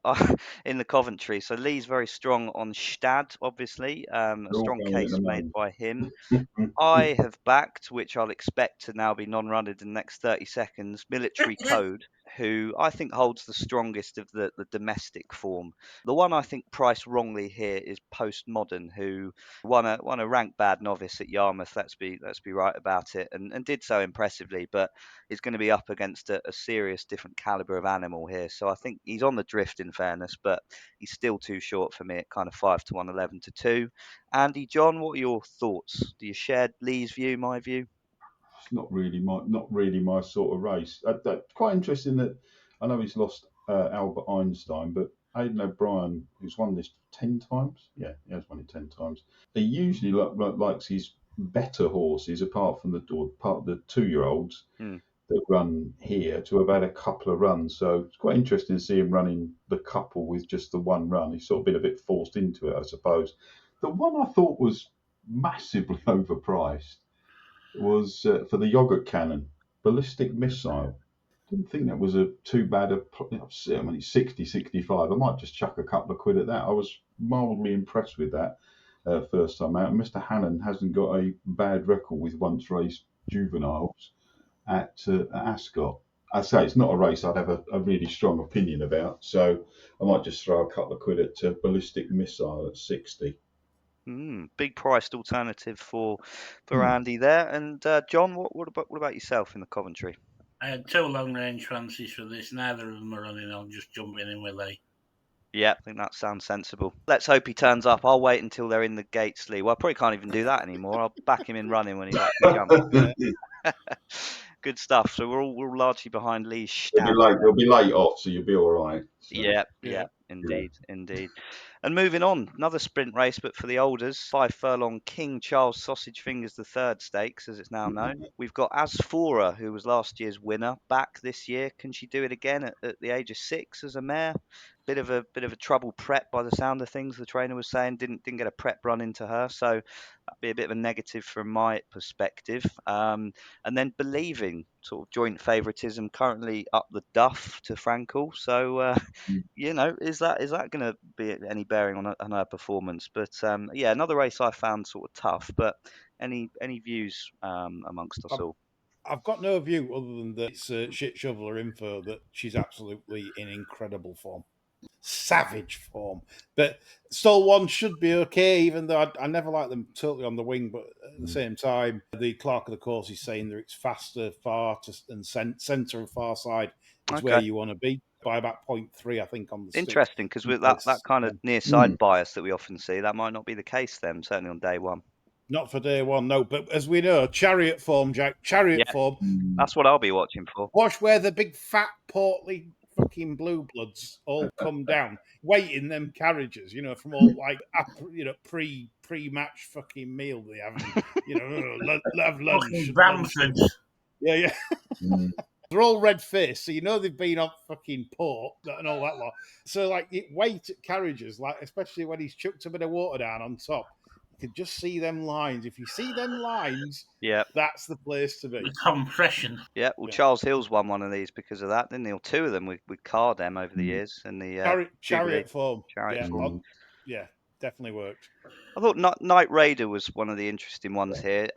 in the Coventry. So Lee's very strong on Stad, obviously. A strong case made by him. I have backed, which I'll expect to now be non-runnered in the next 30 seconds. Military Code, who I think holds the strongest of the domestic form. The one I think priced wrongly here is Postmodern, who won a ranked bad novice at Yarmouth. Let's be right about it, and did so impressively, but is going to be up against a serious different caliber of animal here. So I think he's on the drift in fairness, but he's still too short for me at kind of 5 to 1, 11 to 2. Andy, John, what are your thoughts? Do you share Lee's view, my view? It's not really my sort of race. Quite interesting that I know he's lost Albert Einstein, but Aidan O'Brien, who's won this 10 times, he has won it 10 times. He usually likes his better horses, apart from the 2-year-olds that run here, to have had a couple of runs. So it's quite interesting to see him running the couple with just the one run. He's sort of been a bit forced into it, I suppose. The one I thought was massively overpriced was for the Yogurt Cannon, Ballistic Missile. Didn't think that was too bad I mean, it's 60, 65. I might just chuck a couple of quid at that. I was mildly impressed with that first time out. Mr. Hannon hasn't got a bad record with once raced juveniles at Ascot. I say it's not a race I'd have a really strong opinion about, so I might just throw a couple of quid at Ballistic Missile at 60. Big priced alternative for Andy there. And John, what about yourself in the Coventry? I had 2 long range fancies for this. Neither of them are running. I'll just jump in with Lee. Yeah, I think that sounds sensible. Let's hope he turns up. I'll wait until they're in the gates, Lee. Well, I probably can't even do that anymore. I'll back him in running when he's actually jumped. Good stuff. So we're all largely behind Lee's stab. They'll be late off, so you'll be all right. So. Yeah, indeed. And moving on, another sprint race, but for the olders, 5 furlong King Charles Sausage Fingers the Third Stakes, as it's now known. We've got Asfora, who was last year's winner, back this year. Can she do it again at the age of 6 as a mare? Bit of a trouble prep by the sound of things. The trainer was saying didn't get a prep run into her, so that'd be a bit of a negative from my perspective. And then Believing, sort of joint favouritism, currently up the duff to Frankel. So is that going to be any bearing on her performance? But another race I found sort of tough. But any views amongst us all? I've got no view other than that it's shit shoveler info that she's absolutely in incredible form. Savage form. But Stall One should be okay, even though I never like them totally on the wing. But at the same time, the clerk of the course is saying that it's faster, far and centre and far side is where you want to be by about 0.3, I think, on the Interesting, because with that kind of near side bias that we often see, that might not be the case then, certainly on day one. Not for day one, no. But as we know, chariot form, Jack, chariot form. That's what I'll be watching for. Watch where the big fat portly fucking blue bloods all come down, waiting them carriages, from all like pre-match fucking meal they have, have lunch. Bamford. Yeah. They're all red faced, so they've been on fucking port and all that lot. So wait at carriages, especially when he's chucked a bit of water down on top. You can just see them lines. If you see them lines, that's the place to be. The compression. Yeah, well, Charles Hill's won one of these because of that, didn't he? Or 2 of them with Cardem over the years. And the chariot form. Form. Yeah, definitely worked. I thought Knight Raider was one of the interesting ones here.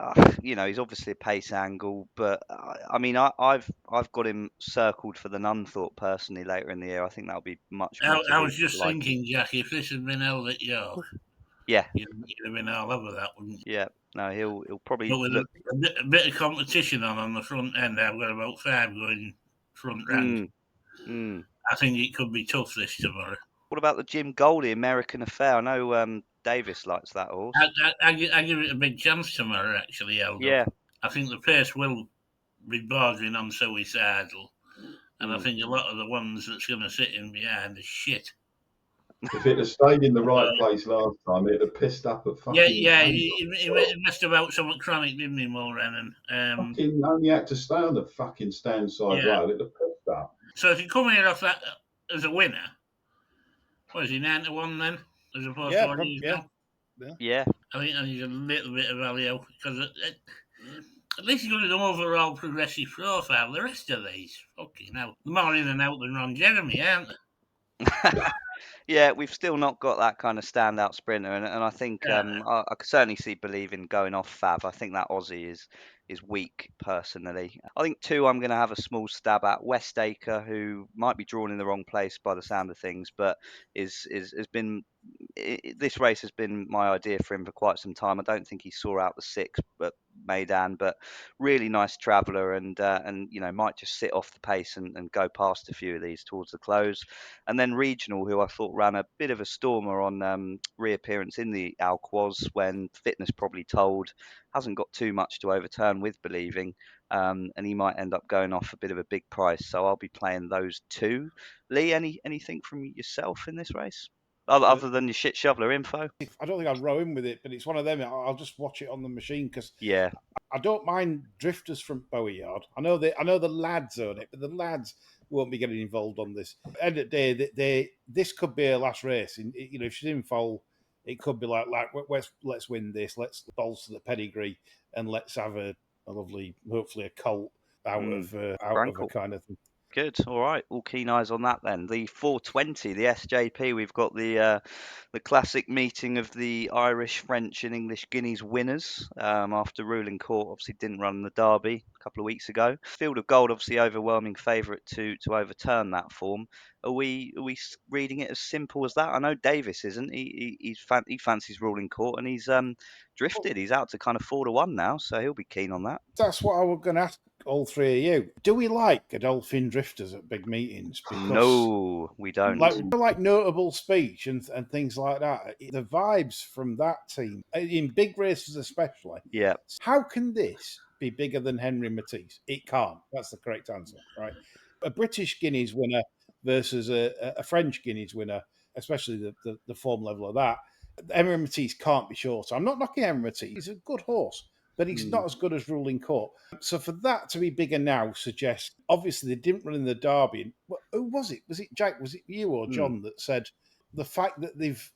He's obviously a pace angle, but I've got him circled for the Nunthorpe personally later in the year. I think that'll be much more. I was just thinking, Jack, if this had been held at York, you'd have been all over that, wouldn't you? Yeah, no, he'll probably look a bit of competition on the front end. I've got about 5 going front round. I think it could be tough this tomorrow. What about the Jim Goldie American Affair? I know Davis likes that horse. I give it a big chance tomorrow, actually, Eldo. Yeah. I think the pace will be bordering on suicidal. And I think a lot of the ones that's going to sit in behind are shit. If it had stayed in the right place last time, it'd have pissed up at fucking... Yeah, he messed about something chronic, didn't he, Mulrennan? Fucking only had to stay on the fucking stand side road, it'd have pissed up. So if you come in off that as a winner, what is he, 9-1 then? As opposed to what he's now? Yeah. I think he's a little bit of value, because at least he's got an overall progressive profile. The rest of these, fucking hell, they're more in and out than Ron Jeremy, aren't they? Yeah, we've still not got that kind of standout sprinter, and I think I could certainly see Believing going off Fav. I think that Aussie is weak personally. I think 2 I'm going to have a small stab at Westacre, who might be drawn in the wrong place by the sound of things, but has been. This race has been my idea for him for quite some time. I don't think he saw out the 6 but Maidan, but really nice traveller, and might just sit off the pace and go past a few of these towards the close. And then Regional, who I thought ran a bit of a stormer on reappearance in the Alquoz when fitness probably told, hasn't got too much to overturn with Believing, and he might end up going off a bit of a big price. So I'll be playing those 2. Lee, anything from yourself in this race? Other than your shit shoveler info? I don't think I'd row in with it, but it's one of them. I'll just watch it on the machine because I don't mind drifters from Bowie Yard. I know the lads own it, but the lads won't be getting involved on this. At the end of the day, this could be a last race. If she's in foal, it could be like let's win this, let's bolster the pedigree, and let's have a lovely, hopefully a colt out of a kind of thing. Good. All right. All keen eyes on that then. The 420, the SJP. We've got the classic meeting of the Irish, French, and English Guineas winners after ruling court. Obviously, didn't run the Derby a couple of weeks ago. Field of Gold, obviously, overwhelming favourite to overturn that form. Are we reading it as simple as that? I know Davis isn't. He fancies ruling court, and he's drifted. He's out to kind of 4-1 now, so he'll be keen on that. That's what I was going to ask all three of you. Do we like Godolphin drifters at big meetings? Because No, we don't. like notable speech and things like that. The vibes from that team in big races, especially. Yeah. How can this be bigger than Henry Matisse? It can't. That's the correct answer, right? A British Guineas winner versus a French Guineas winner, especially the form level of that. Henry Matisse can't be short. I'm not knocking Henry Matisse. He's a good horse, but he's not as good as ruling court. So for that to be bigger now suggests, obviously they didn't run in the Derby. Who was it? Was it Jack? Was it you or John that said the fact that they've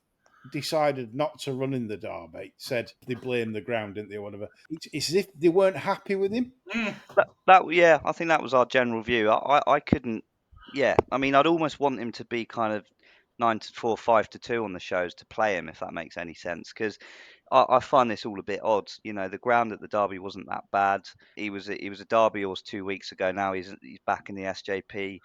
decided not to run in the Derby, said they blame the ground, didn't they, or whatever. It's as if they weren't happy with him. Yeah, I think that was our general view. I couldn't. Yeah, I mean, I'd almost want him to be kind of 9-4, 5-2 on the shows to play him, if that makes any sense. Because I find this all a bit odd. You know, the ground at the Derby wasn't that bad. He was a Derby horse 2 weeks ago. Now he's back in the SJP.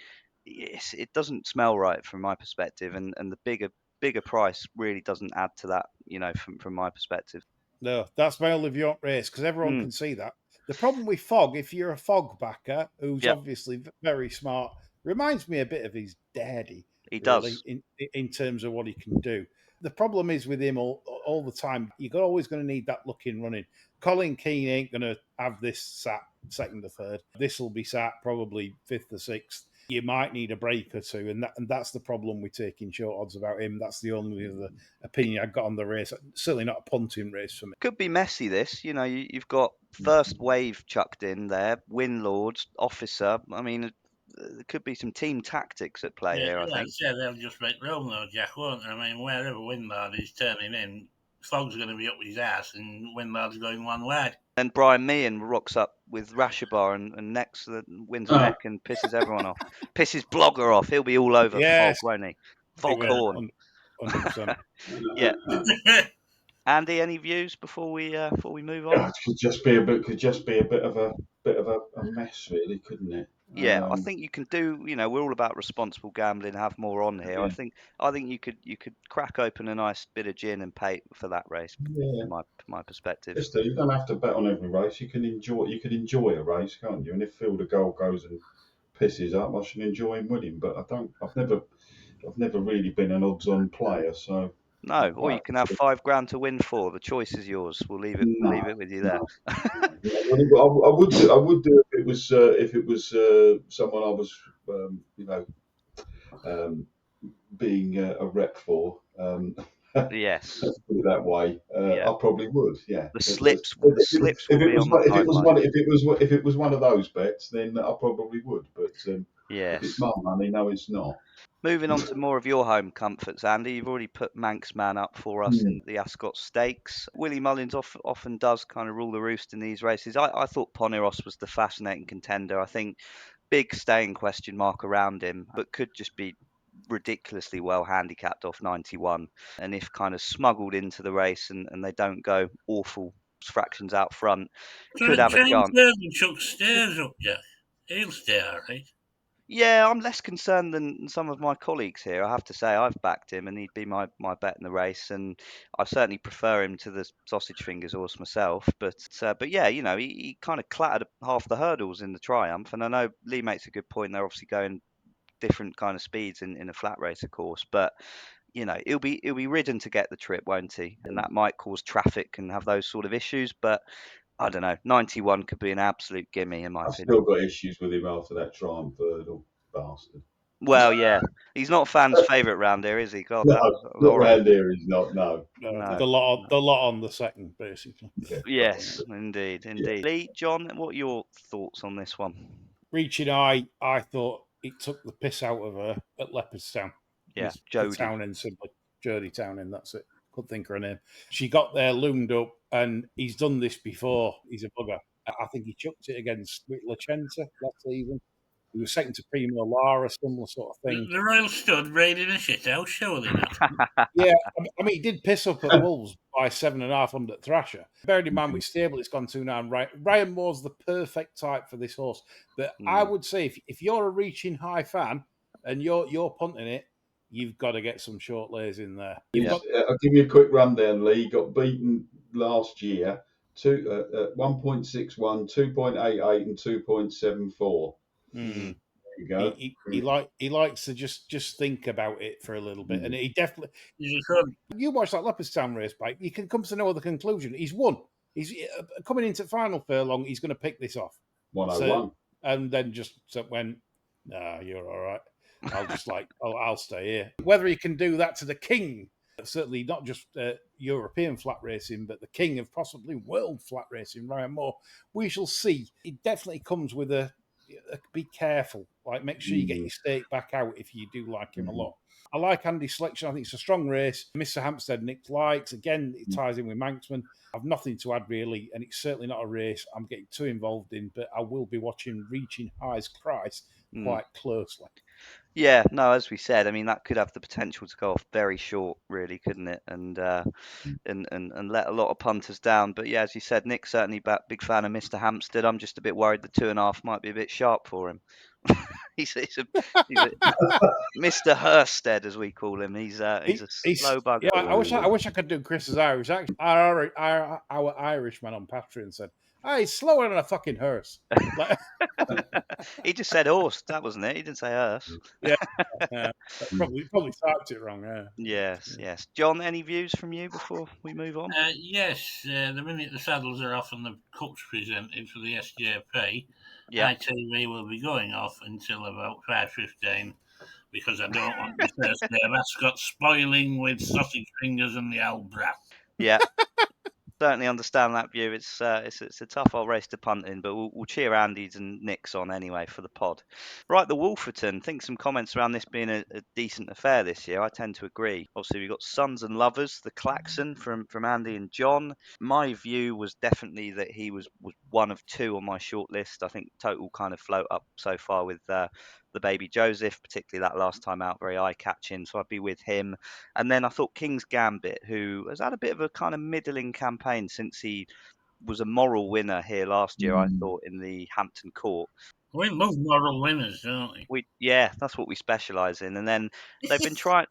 It doesn't smell right from my perspective, and the bigger price really doesn't add to that. You know, from my perspective. No, that's my only view on race, because everyone can see that. The problem with Fogg, if you're a Fogg backer who's obviously very smart, reminds me a bit of his daddy. He really, does. in terms of what he can do. The problem is with him all the time, you're always going to need that look in running. Colin Keane ain't going to have this sat second or third. This will be sat probably fifth or sixth. You might need a break or two, and that's the problem with taking short odds about him. That's the only other opinion I've got on the race. Certainly not a punting race for me. Could be messy, this. You know, you've got first wave chucked in there, Winlord, Officer. I mean, there could be some team tactics at play here, I think. Yeah, they'll just make room though, Jack, won't they? I mean, wherever Winlard is turning in, Fogg's going to be up his ass and Winlard's going one way. Then Brian Meehan rocks up with Rashabar and next wins a neck and pisses everyone off. Pisses Blogger off. He'll be all over Fogg, won't he? Foghorn. 100%. Yeah. Andy, any views before we move on? It could just be a bit of a mess, really, couldn't it? Yeah, I think you can do. You know, we're all about responsible gambling. Have more on here. Yeah. I think you could crack open a nice bit of gin and pate for that race. Yeah. From my perspective. Just you don't have to bet on every race. You can enjoy a race, can't you? And if Field of Gold goes and pisses up, I should enjoy him winning. But I've never really been an odds-on player, so. No, or you can have £5,000 to win for. The choice is yours. We'll leave it with you there. I would do if it was someone I was being a rep for. Yes. Let's put it that way. I probably would. Yeah. The slips would be on the if it was one of those bets, then I probably would. But yes. If it's my money, no, it's not. Moving on to more of your home comforts, Andy. You've already put Manx Man up for us in the Ascot Stakes. Willie Mullins often does kind of rule the roost in these races. I thought Poneros was the fascinating contender. I think big staying question mark around him, but could just be ridiculously well handicapped off 91. And if kind of smuggled into the race and they don't go awful fractions out front, could have a chance. Chuck stairs up, Jack. He'll stay all right. Yeah, I'm less concerned than some of my colleagues here. I have to say, I've backed him, and he'd be my bet in the race, and I certainly prefer him to the sausage fingers horse myself. But yeah, you know, he kind of clattered half the hurdles in the Triumph, and I know Lee makes a good point. They're obviously going different kind of speeds in a flat race, of course, but you know, he'll be ridden to get the trip, won't he? And that might cause traffic and have those sort of issues, but. I don't know. 91 could be an absolute gimme in my opinion. I've still got issues with him after that Triumph hurdle, bastard. Well, yeah, he's not fans' favourite round here, is he? God, not round here. He's not. No. The lot on the second, basically. Yes, indeed. Yeah. Lee, John, what are your thoughts on this one? Reaching I thought it took the piss out of her at Leopardstown. Yeah, Jodie Townend, simply Jodie Townend. That's it. Couldn't think of her name. She got there, loomed up, and he's done this before. He's a bugger. I think he chucked it against Lachenta last season. He was second to Primo Lara, similar sort of thing. The Royal Stud raiding a shithouse, surely not. Yeah, I mean, he did piss up at Wolves by 7.5 under Thrasher. Bearing in mind which stable it's gone to now, right? Ryan Moore's the perfect type for this horse. But I would say if you're a reaching high fan and you're punting it, you've got to get some short layers in there. I'll give you a quick rundown, Lee. He got beaten last year at 1.61, 2.88 and 2.74. Mm. There you go. He likes to just think about it for a little bit, and he definitely. You watch that Leopardstown race, Pike. You can come to no other conclusion. He's won. He's coming into final furlong. He's going to pick this off. 101. And then just went, nah, you're all right. I'll just I'll stay here. Whether he can do that to the king, certainly not just European flat racing, but the king of possibly world flat racing, Ryan Moore, we shall see. It definitely comes with a be careful. Like, make sure you get your stake back out if you do like him a lot. I like Andy's selection. I think it's a strong race. Mr. Hampstead, Nick likes. Again, it ties in with Manxman. I've nothing to add, really, and it's certainly not a race I'm getting too involved in, but I will be watching Reaching High's Price quite closely. Yeah, no, as we said, I mean, that could have the potential to go off very short, really, couldn't it? And let a lot of punters down. But yeah, as you said, Nick's certainly a big fan of Mr. Hampstead. I'm just a bit worried the 2.5 might be a bit sharp for him. he's a Mr. Hursted, as we call him. He's a slow bugger. Yeah, I wish I could do Chris's Irish accent. Our Irishman on Patreon said, "Ah, he's slower than a fucking hearse." He just said horse. That wasn't it. He didn't say hearse. Yeah, probably typed it wrong. Yeah. Yes. John, any views from you before we move on? Yes. The minute the saddles are off and the cups presented for the SJP, Yeah. ITV will be going off until about 5:15 because I don't want the first day of Ascot spoiling with sausage fingers and the old brass. Yeah. Certainly understand that view. It's a tough old race to punt in, but we'll cheer Andy's and Nick's on anyway for the pod. Right, the Wolferton. Think some comments around this being a decent affair this year. I tend to agree. Obviously, we've got Sons and Lovers, the Klaxon from Andy and John. My view was definitely that he was one of two on my short list. I think total kind of float up so far with the baby Joseph, particularly that last time out, very eye-catching. So I'd be with him. And then I thought King's Gambit, who has had a bit of a kind of middling campaign since he was a moral winner here last year, I thought, in the Hampton Court. We love moral winners, don't we? Yeah, that's what we specialise in. And then they've been trying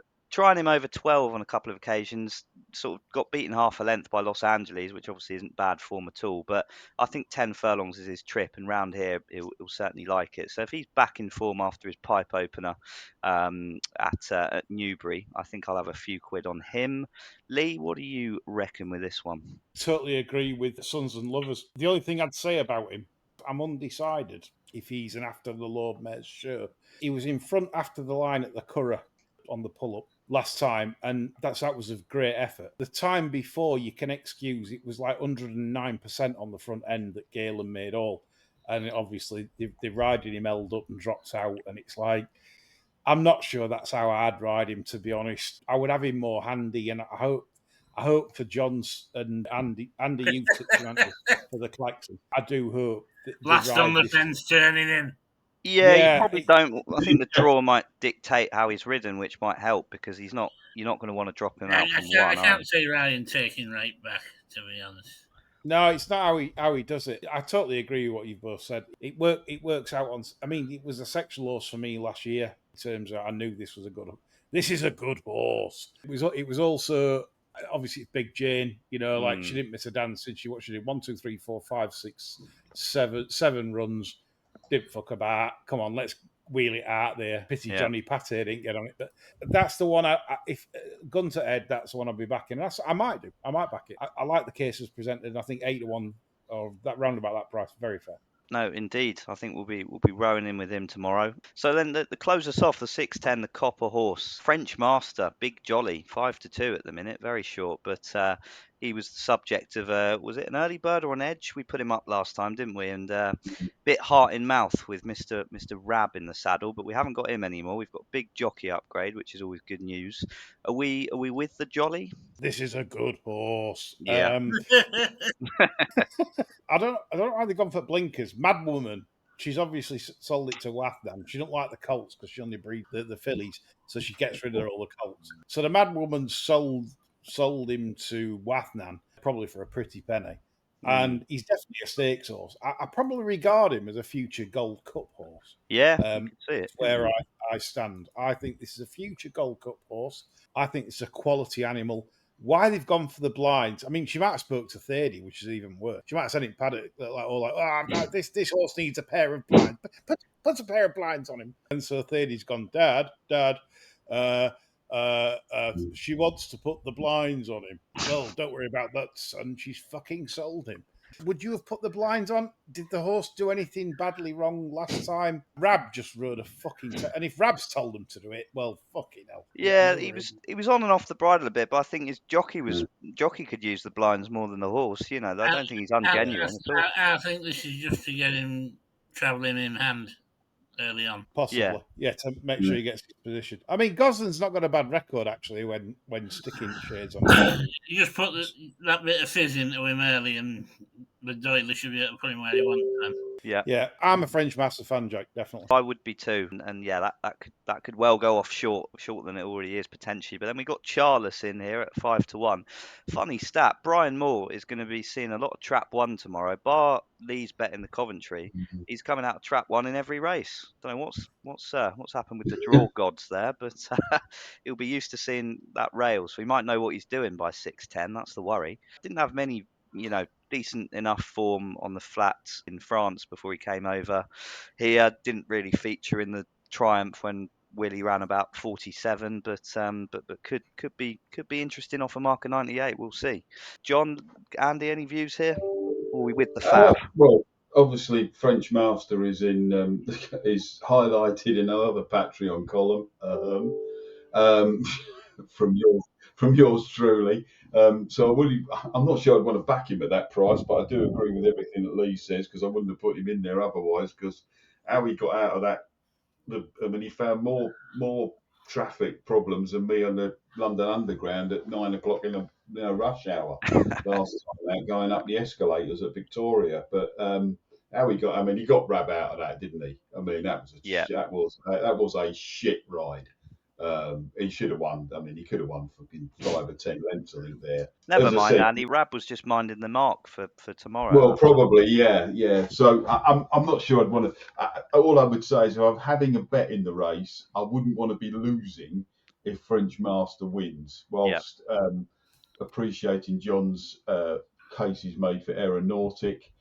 him over 12 on a couple of occasions, sort of got beaten half a length by Los Angeles, which obviously isn't bad form at all. But I think 10 furlongs is his trip, and round here he'll certainly like it. So if he's back in form after his pipe opener at Newbury, I think I'll have a few quid on him. Lee, what do you reckon with this one? Totally agree with Sons and Lovers. The only thing I'd say about him, I'm undecided if he's an after the Lord Mayor's show. He was in front after the line at the Curragh on the pull-up last time, and that was a great effort. The time before, you can excuse, it was like 109% on the front end that Galen made all. And obviously, they riding him held up and dropped out, and it's like, I'm not sure that's how I'd ride him, to be honest. I would have him more handy, and I hope for John's and Andy, you for the Klaxon. I do hope. Last on the fence turning in. Yeah, you probably don't. I think the draw might dictate how he's ridden, which might help because you're not going to want to drop him out from one. I can't see Ryan taking right back, to be honest. No, it's not how he does it. I totally agree with what you've both said. It works out on. I mean, it was a sexual horse for me last year. In terms of, I knew this is a good horse. It was also obviously it's Big Jane. You know, like she didn't miss a dance since she did 1, 2, 3, 4, 5, 6, 7 runs. Didn't fuck about. Come on, let's wheel it out there. Pity Johnny Pate didn't get on it, but that's the one. If gun to head, that's the one I'll be backing. I might back it. I like the cases presented, and I think 8-1 or that round about that price, very fair. No, indeed. I think we'll be rowing in with him tomorrow. So then the close us off, the 6:10, the Copper Horse, French Master, Big Jolly, 5-2 at the minute, very short, but he was the subject of was it an early bird or an edge? We put him up last time, didn't we? And bit heart in mouth with Mr. Rab in the saddle, but we haven't got him anymore. We've got Big Jockey upgrade, which is always good news. Are we with the Jolly? This is a good horse. Yeah. I don't know why they've gone for blinkers. Mad Woman. She's obviously sold it to Watham. She don't like the colts because she only breeds the fillies, so she gets rid of all the colts. So the mad woman sold him to Watham, probably for a pretty penny. And he's definitely a stakes horse. I probably regard him as a future Gold Cup horse. Yeah, you can see it. That's where I stand. I think this is a future Gold Cup horse. I think it's a quality animal. Why they've gone for the blinds? I mean, she might have spoke to 30, which is even worse. She might have sent it paddock this horse needs a pair of blinds. Put a pair of blinds on him. And so 30's gone, Dad, she wants to put the blinds on him. Well, don't worry about that, son. She's fucking sold him. Would you have put the blinds on? Did the horse do anything badly wrong last time? Rab just rode a fucking... and if Rab's told him to do it, well, fucking hell. Yeah, he was on and off the bridle a bit, but I think his jockey could use the blinds more than the horse. You know, I don't think he's ungenuine at all. I think this is just to get him travelling in hand early on. Possibly, yeah, to make sure he gets his position. I mean, Goslin's not got a bad record, actually, when sticking shades on him. You just put that bit of fizz into him early and the Doyle should be able to put him where he wants then. Yeah, I'm a French Master fan, Jack, definitely. I would be too, and yeah, that could well go off short than it already is potentially. But then we got Charles in here at 5-1. Funny stat: Brian Moore is going to be seeing a lot of Trap 1 tomorrow. Bar Lee's betting the Coventry, he's coming out of Trap 1 in every race. Don't know what's happened with the draw gods there, but he'll be used to seeing that rail, so he might know what he's doing by 6:10. That's the worry. Didn't have many, decent enough form on the flats in France before he came over. He didn't really feature in the Triumph when Willie ran about 47, but could be interesting off a mark of 98. We'll see. John, Andy, any views here? Or are we with the Fab? Well, obviously French Master is in is highlighted in another Patreon column from yours truly. So I'm not sure I'd want to back him at that price, but I do agree with everything that Lee says because I wouldn't have put him in there otherwise. Because how he got out of that, he found more traffic problems than me on the London Underground at 9 o'clock in the rush hour last time going up the escalators at Victoria. But how he got, he got Rab out of that, didn't he? I mean, that was a shit ride. He should have won. He could have won fucking 5 or 10 lengths, I think, there. Never mind, Andy. Rab was just minding the mark for tomorrow. Well, probably, yeah. So I'm not sure I'd want to. All I would say is if I'm having a bet in the race, I wouldn't want to be losing if French Master wins. Whilst appreciating John's case he's made for aeronautic,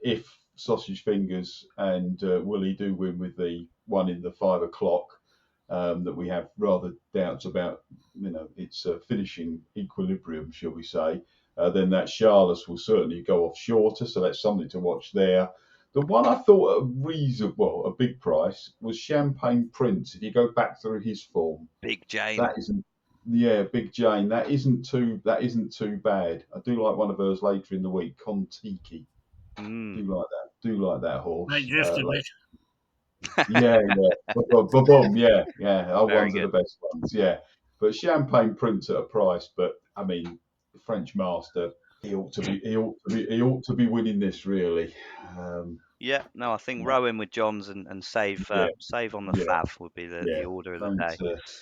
if Sausage Fingers and Willie do win with the one in the 5 o'clock. That we have rather doubts about, its finishing equilibrium, shall we say, then that Charles will certainly go off shorter, so that's something to watch there. The one I thought a big price was Champagne Prince. If you go back through his form, Big Jane. Big Jane. That isn't too bad. I do like one of hers later in the week, Kontiki. Do like that horse. Right, just a bit. Yeah. Our ones are the best ones, yeah. But Champagne Prince at a price, but French Master, he ought to be winning this really. I think rowing with Johns and save on the fav would be the order of the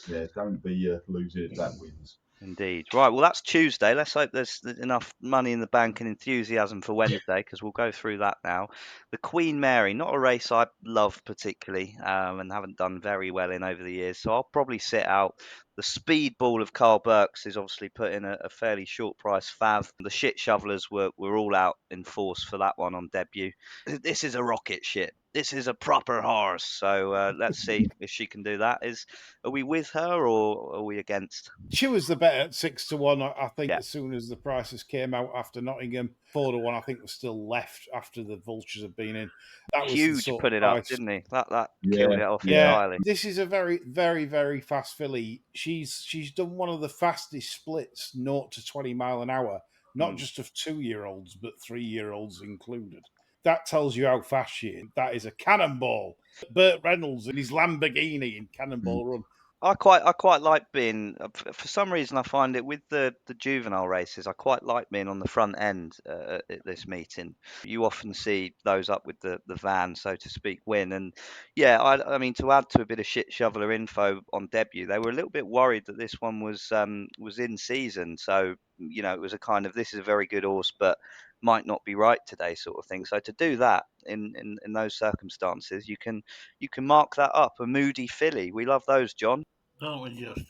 day. Don't be losing if that wins. Indeed. Right, well, that's Tuesday. Let's hope there's enough money in the bank and enthusiasm for Wednesday, because we'll go through that now. The Queen Mary, not a race I love particularly and haven't done very well in over the years, so I'll probably sit out. The Speedball of Carl Burks is obviously put in a fairly short price fav. The Shit Shovelers were all out in force for that one on debut. This is a rocket ship. This is a proper horse. So let's see if she can do that. Are we with her or are we against? She was the bet at 6-1, I think, as soon as the prices came out after Nottingham. 4-1, I think, was still left after the Vultures had been in. That was huge, put it up, didn't he? That killed it off entirely. This is a very, very, very fast filly. She's done one of the fastest splits, 0 to 20 mile an hour, not just of 2-year-olds, but 3-year-olds included. That tells you how fast she is. That is a cannonball. Burt Reynolds in his Lamborghini in Cannonball Run I quite like being. For some reason, I find it with the juvenile races. I quite like being on the front end at this meeting. You often see those up with the van, so to speak, win. And yeah, I mean, to add to a bit of shit shoveler info on debut, they were a little bit worried that this one was in season. So it was a kind of, this is a very good horse, but might not be right today sort of thing. So to do that in those circumstances, you can mark that up. A moody filly, we love those, John. Don't we just?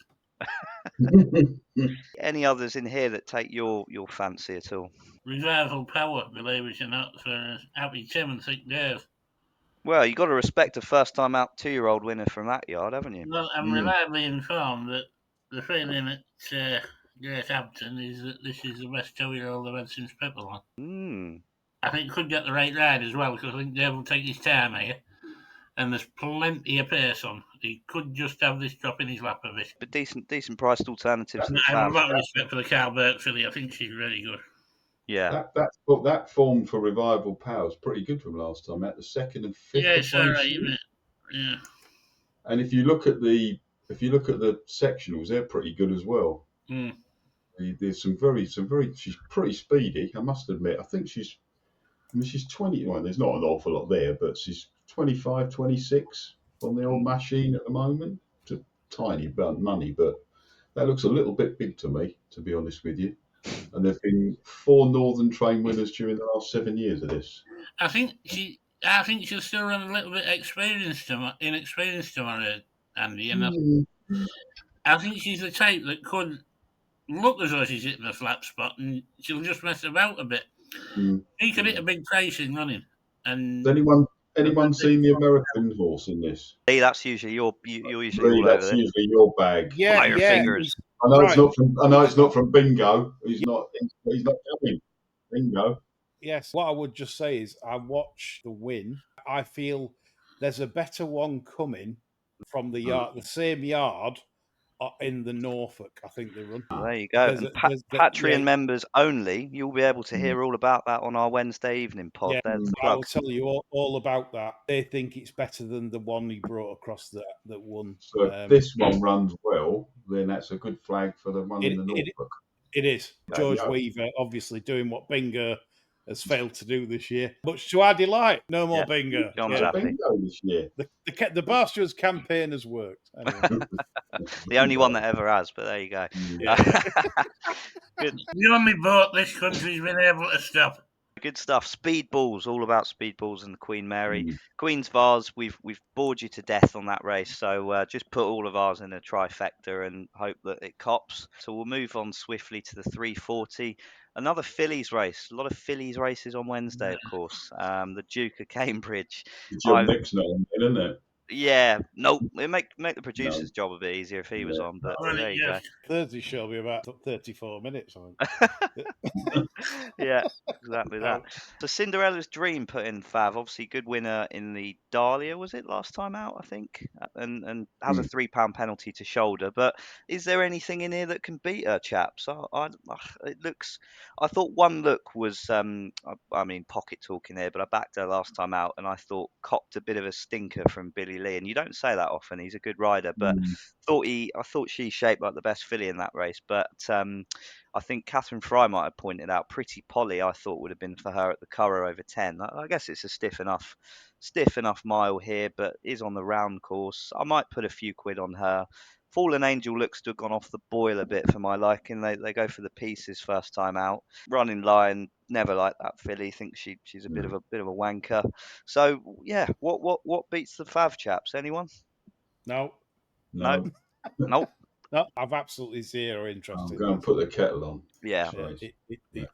Any others in here that take your fancy at all? Revival Power, believe it or not, for Happy Tim and Thick Dave. Well, you got to respect a first-time out 2-year-old winner from that yard, haven't you? Well, I'm reliably informed that the feeling at Great Hampton is that this is the best 2-year-old I've had since Pipperlon. I think could get the right ride as well, because I think Dave will take his time here. And there's plenty of pace on. He could just have this drop in his lap a bit. But decent priced alternatives to the I have a Fav. lot of respect for the Carl Burke filly. I think she's really good. Yeah. That form for Revival Power is pretty good from last time out. The second and fifth. Yeah, it's all right, isn't it? Yeah. And if you look at the sectionals, they're pretty good as well. There's some very. She's pretty speedy, I must admit. I think she's 20. Well, there's not an awful lot there, but she's 25, 26 on the old machine at the moment. It's a tiny money, but that looks a little bit big to me, to be honest with you. And there've been 4 Northern Train winners during the last 7 years of this. I think she'll still run a little bit inexperienced tomorrow, Andy. And I think she's the type that could look as though she's hitting a flat spot, and she'll just mess about a bit. She could hit a big price in running. And has anyone seen the American horse in this? Hey, that's usually you're usually all that's over usually your bag. Yeah, your fingers. I know it's not from Bingo. He's not coming. Bingo. Yes. What I would just say is, I watched the win. I feel there's a better one coming from the yard, the same yard in the Norfolk. I think they run. There you go. Patreon members only. You'll be able to hear all about that on our Wednesday evening pod. Yeah, I will tell you all about that. They think it's better than the one he brought across that won. So if this one runs well, then that's a good flag for the one in the Norfolk. It is. George Weaver obviously doing what Bingo has failed to do this year. Much to our delight, no more Bingo. John's happy. Bingo this year. The Barstew's campaign has worked. Anyway. The only one that ever has, but there you go. Good. The only boat this country's been able to stop. Good stuff. Speed balls, all about speed balls and the Queen Mary. Queen's Vase, we've bored you to death on that race, so just put all of ours in a trifecta and hope that it cops. So we'll move on swiftly to the 340. Another fillies race. A lot of fillies races on Wednesday, of course. The Duke of Cambridge. John Nick's not on, isn't it? Yeah, nope. It make the producer's job a bit easier if he was on, but there you go. Thursday show will be about 34 minutes, I think. Yeah, exactly that. So Cinderella's Dream put in Fav, obviously good winner in the Dahlia, was it last time out, I think, and has a £3 penalty to shoulder. But is there anything in here that can beat her, chaps? I thought one look was, I mean, pocket talking here, but I backed her last time out, and I thought copped a bit of a stinker from Billy Lee, and you don't say that often. He's a good rider, but I thought she shaped like the best filly in that race. But I think Catherine Fry might have pointed out Pretty Polly. I thought would have been for her at the Curragh over 10. I guess it's a stiff enough mile here, but is on the round course. I might put a few quid on her. Fallen Angel looks to have gone off the boil a bit for my liking. They go for the pieces first time out. Running Lion, never liked that filly. Think she's a bit of a wanker. So yeah, what beats the Fav, chaps? Anyone? No. Nope. No, I've absolutely zero interest. I'm going to put the kettle on. Yeah.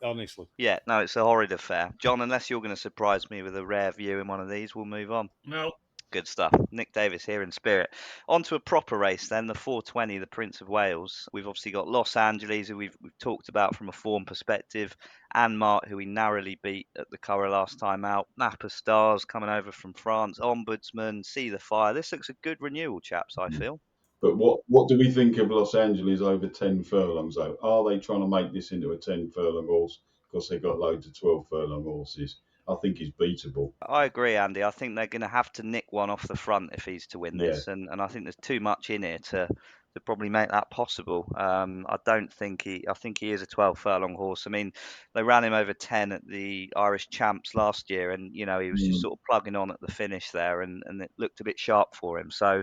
Honestly. Yeah, no, it's a horrid affair. John, unless you're going to surprise me with a rare view in one of these, we'll move on. No. Good stuff. Nick Davis here in spirit. On to a proper race then, the 420, the Prince of Wales. We've obviously got Los Angeles, who we've talked about from a form perspective. Anne Mart, who we narrowly beat at the Curragh last time out. Napa Stars coming over from France. Ombudsman, See the Fire. This looks a good renewal, chaps, I feel. But what do we think of Los Angeles over 10 furlongs, though? Are they trying to make this into a 10 furlong horse because they've got loads of 12 furlong horses? I think is beatable. I agree, Andy. I think they're going to have to nick one off the front if he's to win Yeah. this, and I think there's too much in here to probably make that possible. I don't think I think he is a 12 furlong horse. I mean, they ran him over 10 at the Irish Champs last year, and he was just sort of plugging on at the finish there, and it looked a bit sharp for him. So,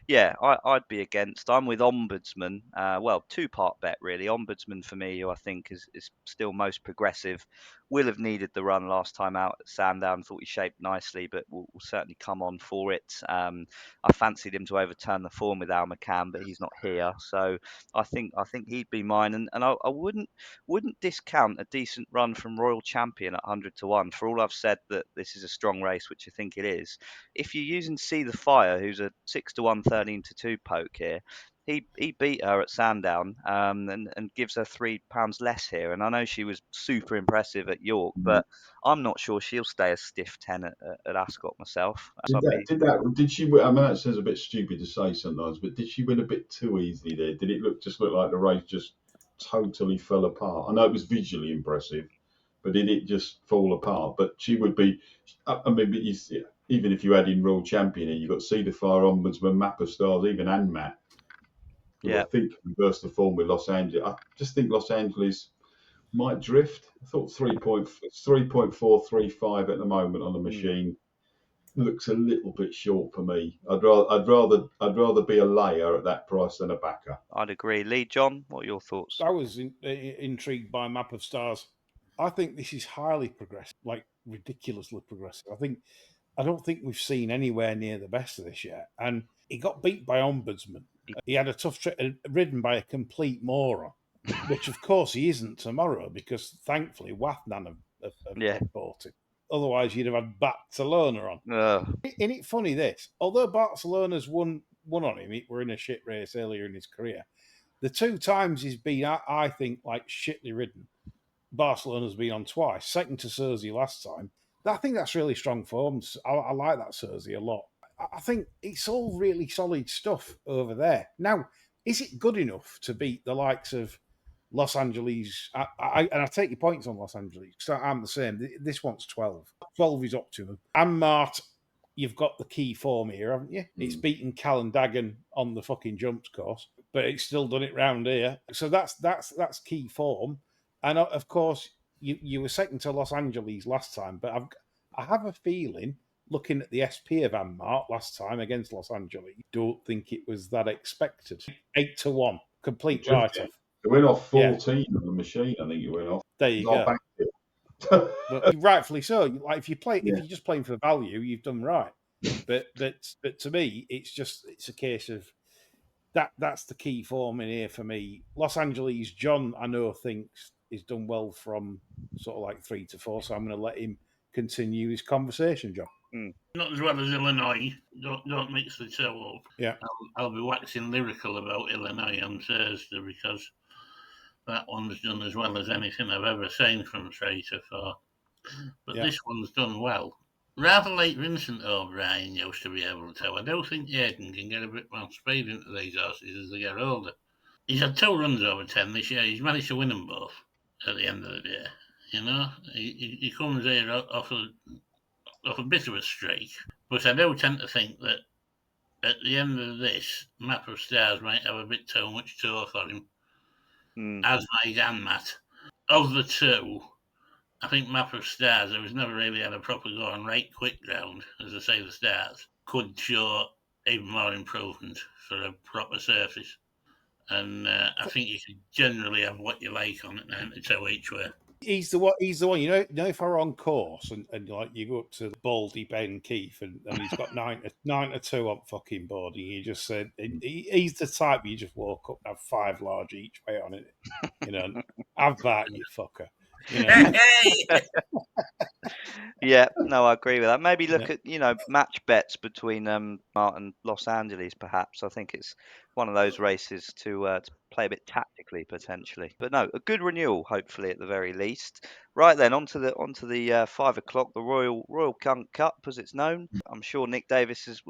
yeah, I'd be against. I'm with Ombudsman. Well, two-part bet really. Ombudsman for me, who I think is still most progressive, will have needed the run last time out at Sandown. Thought he shaped nicely, but will certainly come on for it. I fancied him to overturn the form with Al McCann, but he's not here, so I think he'd be mine. And I wouldn't discount a decent run from Royal Champion at 100-1. For all I've said that this is a strong race, which I think it is, if you're using See the Fire, who's a 6-1, 13-2 poke here, he beat her at Sandown, and gives her £3 less here. And I know she was super impressive at York, but I'm not sure she'll stay a stiff 10 at Ascot myself. Did she win? I mean, that sounds a bit stupid to say sometimes, but did she win a bit too easily there? Did it just look like the race just totally fell apart? I know it was visually impressive, but did it just fall apart? But she would be. I mean, even if you add in Royal Champion, you've got See the Fire, Ombudsman, Map of Stars, even Anmat. Yeah. I think reversed the form with Los Angeles. I just think Los Angeles might drift. I thought 3.435 at the moment on the machine looks a little bit short for me. I'd rather be a layer at that price than a backer. I'd agree. Lee, John, what are your thoughts? I was intrigued by Map of Stars. I think this is highly progressive, like ridiculously progressive. I don't think we've seen anywhere near the best of this yet. And he got beat by Ombudsman. He had a tough trip, ridden by a complete moron, which of course he isn't tomorrow because thankfully Wathnan have bought him. Otherwise, you'd have had Barcelona on. Isn't it funny this? Although Barcelona's won on him, we're in a shit race earlier in his career. The two times he's been, I think, like shitly ridden, Barcelona's been on twice. Second to Cersei last time. I think that's really strong form. I like that Cersei a lot. I think it's all really solid stuff over there. Now, is it good enough to beat the likes of Los Angeles? And I take your points on Los Angeles because I'm the same. This one's 12. 12 is optimum. And Mart, you've got the key form here, haven't you? It's beaten Callandagan on the fucking jumps course, but it's still done it round here. So that's key form. And of course, you were second to Los Angeles last time, but I have a feeling, looking at the SP of Anmart last time against Los Angeles, don't think it was that expected. 8-1, complete write-off. It went off 14 on the machine. I think it went off. There you go. But rightfully so. Like if you're just playing for value, you've done right. But to me, it's a case of that's the key form in here for me. Los Angeles, John, I know thinks is done well from sort of like 3 to 4, so I'm going to let him continue his conversation, John. Not as well as Illinois. Don't mix the two up. Yeah, I'll be waxing lyrical about Illinois on Thursday because that one's done as well as anything I've ever seen from 3 to 4. But this one's done well. Rather like Vincent O'Brien used to be able to. I do think Aidan can get a bit more speed into these horses as they get older. He's had 2 runs over 10 this year. He's managed to win them both at the end of the day. You know, he comes here off a bit of a streak. But I do tend to think that at the end of this, Map of Stars might have a bit too much tour for him. As might Anmat. Of the two, I think Map of Stars, who's never really had a proper go on right quick ground, as I say, the Stars, could show even more improvement for a proper surface. And I think you can generally have what you like on it 92 each way. He's the one. You know, if we're on course and like you go up to the Baldy Ben Keith and he's got 9-2 on fucking board, and you just said he's the type you just walk up and have 5 large each way on it. You know, have that, you fucker. You know? Yeah, no, I agree with that. Maybe look at match bets between Mart and Los Angeles. Perhaps I think it's one of those races to play a bit tactically potentially. But no, a good renewal hopefully at the very least. Right then, onto the 5 o'clock, the Royal Cup as it's known. I'm sure Nick Davis has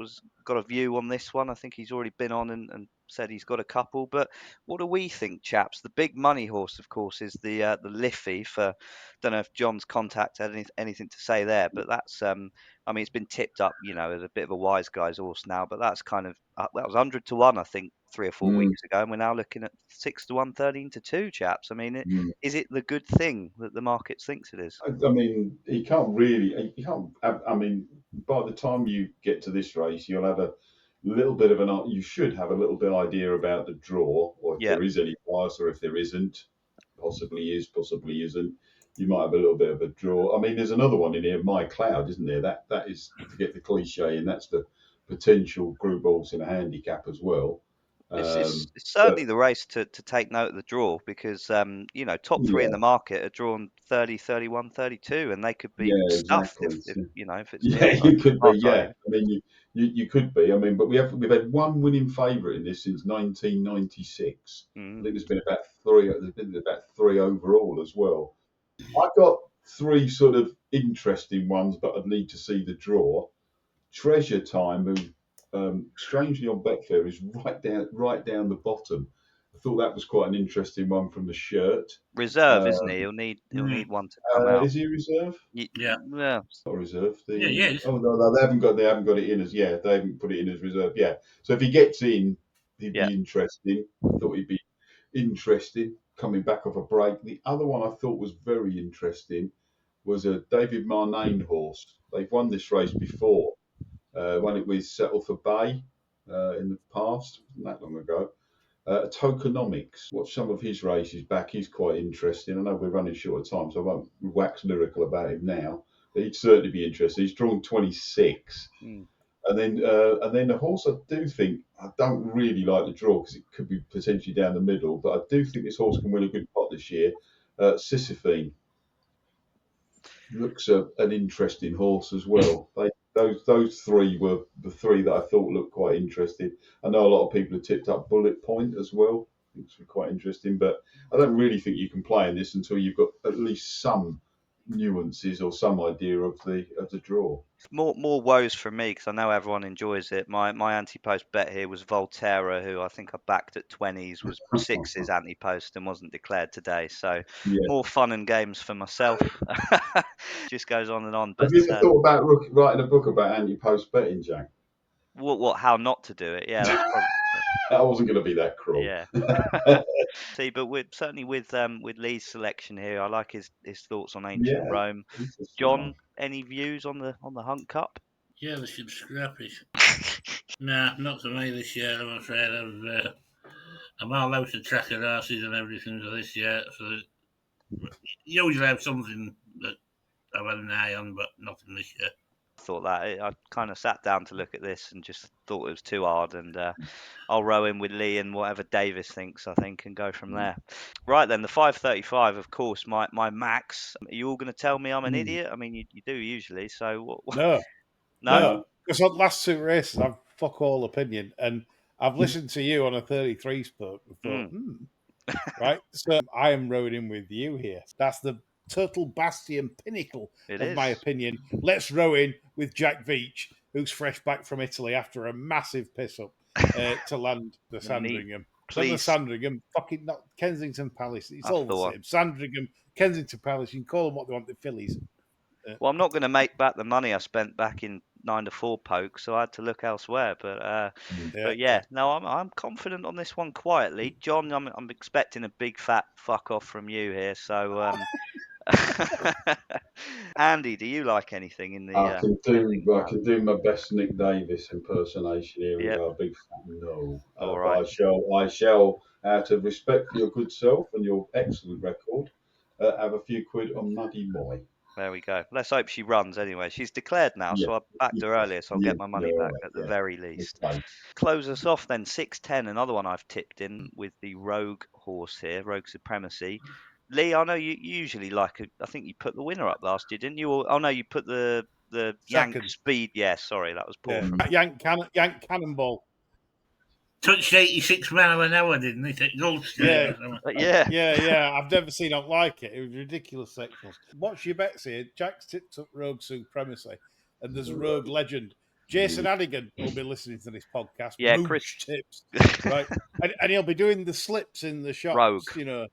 got a view on this one. I think he's already been on and said he's got a couple. But what do we think, chaps? The big money horse, of course, is the Liffey. For don't know if John's contact had anything to say there, but that's I mean, it's been tipped up, as a bit of a wise guy's horse now. But that's kind of that was 100 to 1, I think, 3 or 4 weeks ago, and we're now looking at 6 to 1, 13 to 2, chaps. I mean, is it the good thing that the market thinks it is? I mean, he can't really. He can't. I mean, by the time you get to this race, you'll have a little bit of an. You should have a little bit idea about the draw, or if there is any bias, or if there isn't. Possibly is, possibly isn't. You might have a little bit of a draw. I mean, there's another one in here, My Cloud, isn't there? That is, to get the cliche, and that's the potential group horse in a handicap as well. It's certainly the race to take note of the draw, because top 3 in the market are drawn 30, 31, 32, and they could be stuffed if it's you could be. Yeah, I mean, you could be. I mean, but we've had one winning favourite in this since 1996. I think there's been about 3. There's been about 3 overall as well. I've got 3 sort of interesting ones, but I'd need to see the draw. Treasure Time, who strangely on Betfair is right down the bottom. I thought that was quite an interesting one from the shirt. Reserve, isn't he? He'll need one to come out. Is he reserve? Yeah. Not reserve. Yeah. Oh no, they haven't got it in as They haven't put it in as reserve. Yeah. So if he gets in, he'd be interesting. I thought he'd be interesting coming back off a break. The other one I thought was very interesting was a David Marnane horse. They've won this race before. Won it with Settle for Bay in the past, not that long ago. Tokenomics. Watch some of his races back. He's quite interesting. I know we're running short of time, so I won't wax lyrical about him now. But he'd certainly be interesting. He's drawn 26. And then the horse, I do think, I don't really like the draw because it could be potentially down the middle, but I do think this horse can win a good pot this year. Sisyphine looks an interesting horse as well. Those 3 were the 3 that I thought looked quite interesting. I know a lot of people have tipped up Bullet Point as well. I think it's quite interesting, but I don't really think you can play in this until you've got at least some nuances or some idea of the draw. More woes from me, because I know everyone enjoys it. My anti-post bet here was Volterra, who I think I backed at 20s, was 6's anti-post and wasn't declared today. So more fun and games for myself. Just goes on and on. But have you ever thought about writing a book about anti-post betting, Jack? What? How not to do it? Yeah, that's probably. I wasn't going to be that cruel. Yeah. See, but certainly with Lee's selection here, I like his thoughts on Ancient Rome. John, any views on the Hunt Cup? Yeah, they should scrap it. Nah, not to me this year, I'm afraid. I'm all out of track of horses and everything for this year. So you usually have something that I've had an eye on, but nothing this year. Thought that I kind of sat down to look at this and just thought it was too hard, and I'll row in with Lee and whatever Davis thinks, I think, and go from there. Right then, the 5:35, of course, my max. Are you all going to tell me I'm an idiot? I mean, you do usually. So no, because on the last 2 races I've fuck all opinion, and I've listened to you on a 33 spoke and thought, right. So I am rowing in with you here. That's the total bastion pinnacle of my opinion. Let's row in with Jack Veitch, who's fresh back from Italy after a massive piss up to land the Sandringham. Not the Sandringham, fucking not Kensington Palace. It's all the same. Sandringham, Kensington Palace. You can call them what they want. The fillies. Well, I'm not going to make back the money I spent back in 9 to 4 poke, so I had to look elsewhere. But no, I'm confident on this one quietly. John, I'm expecting a big fat fuck off from you here. So, Andy, do you like anything in the? I can do my best Nick Davis impersonation here. And go, a big fat no. All right. I shall, out of respect for your good self and your excellent record, have a few quid on Muddy Moy. There we go. Let's hope she runs anyway. She's declared now, so I backed her earlier, so I'll get my money back at the very least. Okay. Close us off then, 6:10, another one I've tipped in with the Rogue horse here, Rogue Supremacy. Lee, I know you usually like it. I think you put the winner up last year, didn't you? Oh no, you put the Yank Speed. Yeah, sorry, that was poor. Yank Cannonball. Touched 86 mile an hour, didn't it? At Gold Street. Yeah. I've never seen it like it. It was ridiculous sectionals. What's your bets here? Jack's tipped up Rogue Supremacy, and there's Rogue Legend, Jason Hannigan will be listening to this podcast. Yeah, Mooch Chris. tips, right? And he'll be doing the slips in the shots. Rogue. You know,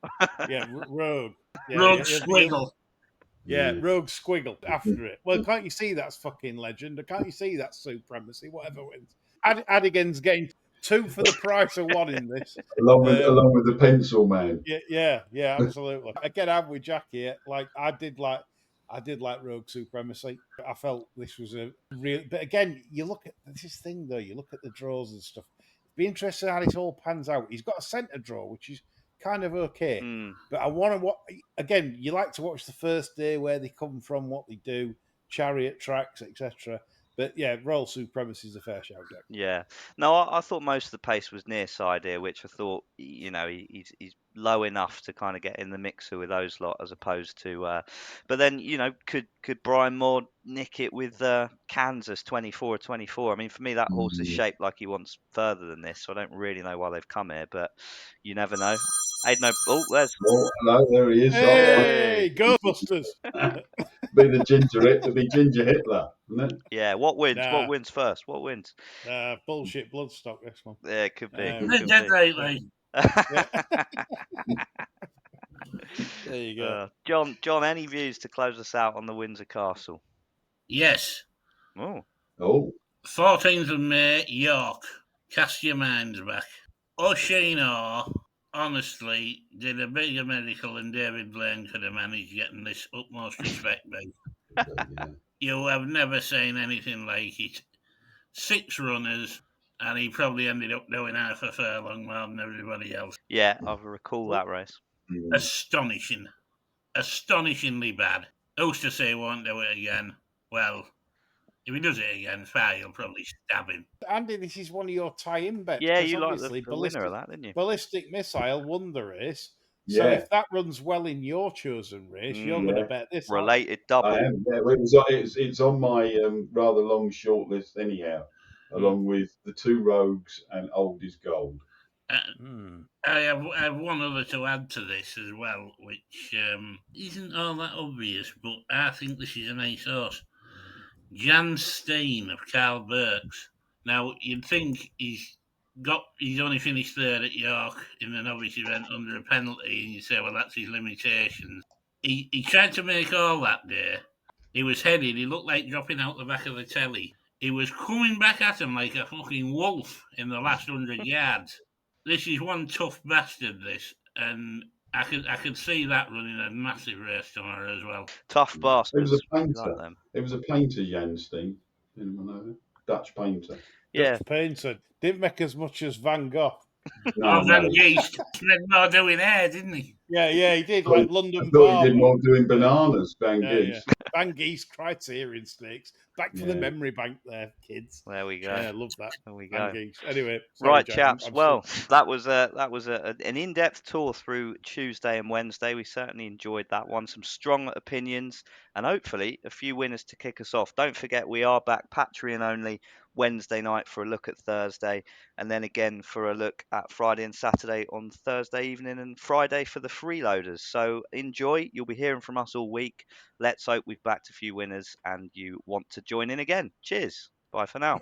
yeah, rogue. Yeah, Rogue he'll- Squiggle. yeah, Rogue Squiggle after it. Well, can't you see that's fucking legend? Or can't you see that's supremacy? Whatever wins. Adigan's getting 2 for the price of 1 in this. along with the pencil man. Yeah, absolutely. Again, I'm with Jack here. Like I did like Rogue Supremacy. I felt this was a real. But again, you look at this thing though. You look at the draws and stuff. It'd be interesting how it all pans out. He's got a centre draw, which is kind of okay. But I want to watch again. You like to watch the first day where they come from, what they do, chariot tracks, etc. But yeah, Royal Supremacy is a fair shout, Jack. Yeah. No, I thought most of the pace was near side here, which I thought, he's low enough to kind of get in the mixer with those lot as opposed to. But then, could Brian Moore nick it with Kansas 24-24? I mean, for me, that horse is shaped like he wants further than this, so I don't really know why they've come here, but you never know. Oh, there's. Oh, hello, there he is. Hey, Ghostbusters. Be the Ginger Hitler, isn't it? Yeah, what wins? Nah. What wins first? What wins? Bullshit Bloodstock, this one. Yeah, it could be. Dead lately. There you go. John, any views to close us out on the Windsor Castle? Yes. Oh. 14th of May, York. Cast your minds back. O'Shane honestly did a bigger medical than David Blaine could have managed getting this utmost respect back. You have never seen anything like it. 6 runners, and he probably ended up doing half a furlong more than everybody else. Yeah, I recall that race. Astonishing. Astonishingly bad. Who's to say he won't do it again? Well, if he does it again, you'll probably stab him. Andy, this is one of your tie-in bets. Yeah, you like obviously the winner of that, didn't you? Ballistic Missile won the race. So if that runs well in your chosen race, you're going to bet this. Related double. I am. Yeah, it's on my rather long short list anyhow, along with the 2 Rogues and Old is Gold. I have one other to add to this as well, which isn't all that obvious, but I think this is a nice horse. Jan Steen of Carl Burks. Now, you'd think he's only finished 3rd at York in the novice event under a penalty, and you say, well, that's his limitations. He tried to make all that day. He was headed. He looked like dropping out the back of the telly. He was coming back at him like a fucking wolf in the last 100 yards. This is one tough bastard, this, and I could see that running a massive race tomorrow as well. Tough bastards. It was a painter. Like them. It was a painter, Jan Steen. Anyone know that? Dutch painter. Yeah. Dutch painter. Didn't make as much as Van Gogh. Van Geest spent more doing hair, didn't he? Yeah, he did. Like London I thought Bar. he did more doing bananas, Van Geest. Van Geest Criterion Stakes. Back to the memory bank there, kids. There we go. Yeah, love that. There we go. Anyway, sorry, right, Jack, chaps. That was an in-depth tour through Tuesday and Wednesday. We certainly enjoyed that one. Some strong opinions and hopefully a few winners to kick us off. Don't forget, we are back Patreon only Wednesday night for a look at Thursday, and then again for a look at Friday and Saturday on Thursday evening, and Friday for the freeloaders. So enjoy. You'll be hearing from us all week. Let's hope we've backed a few winners and you want to join in again. Cheers. Bye for now.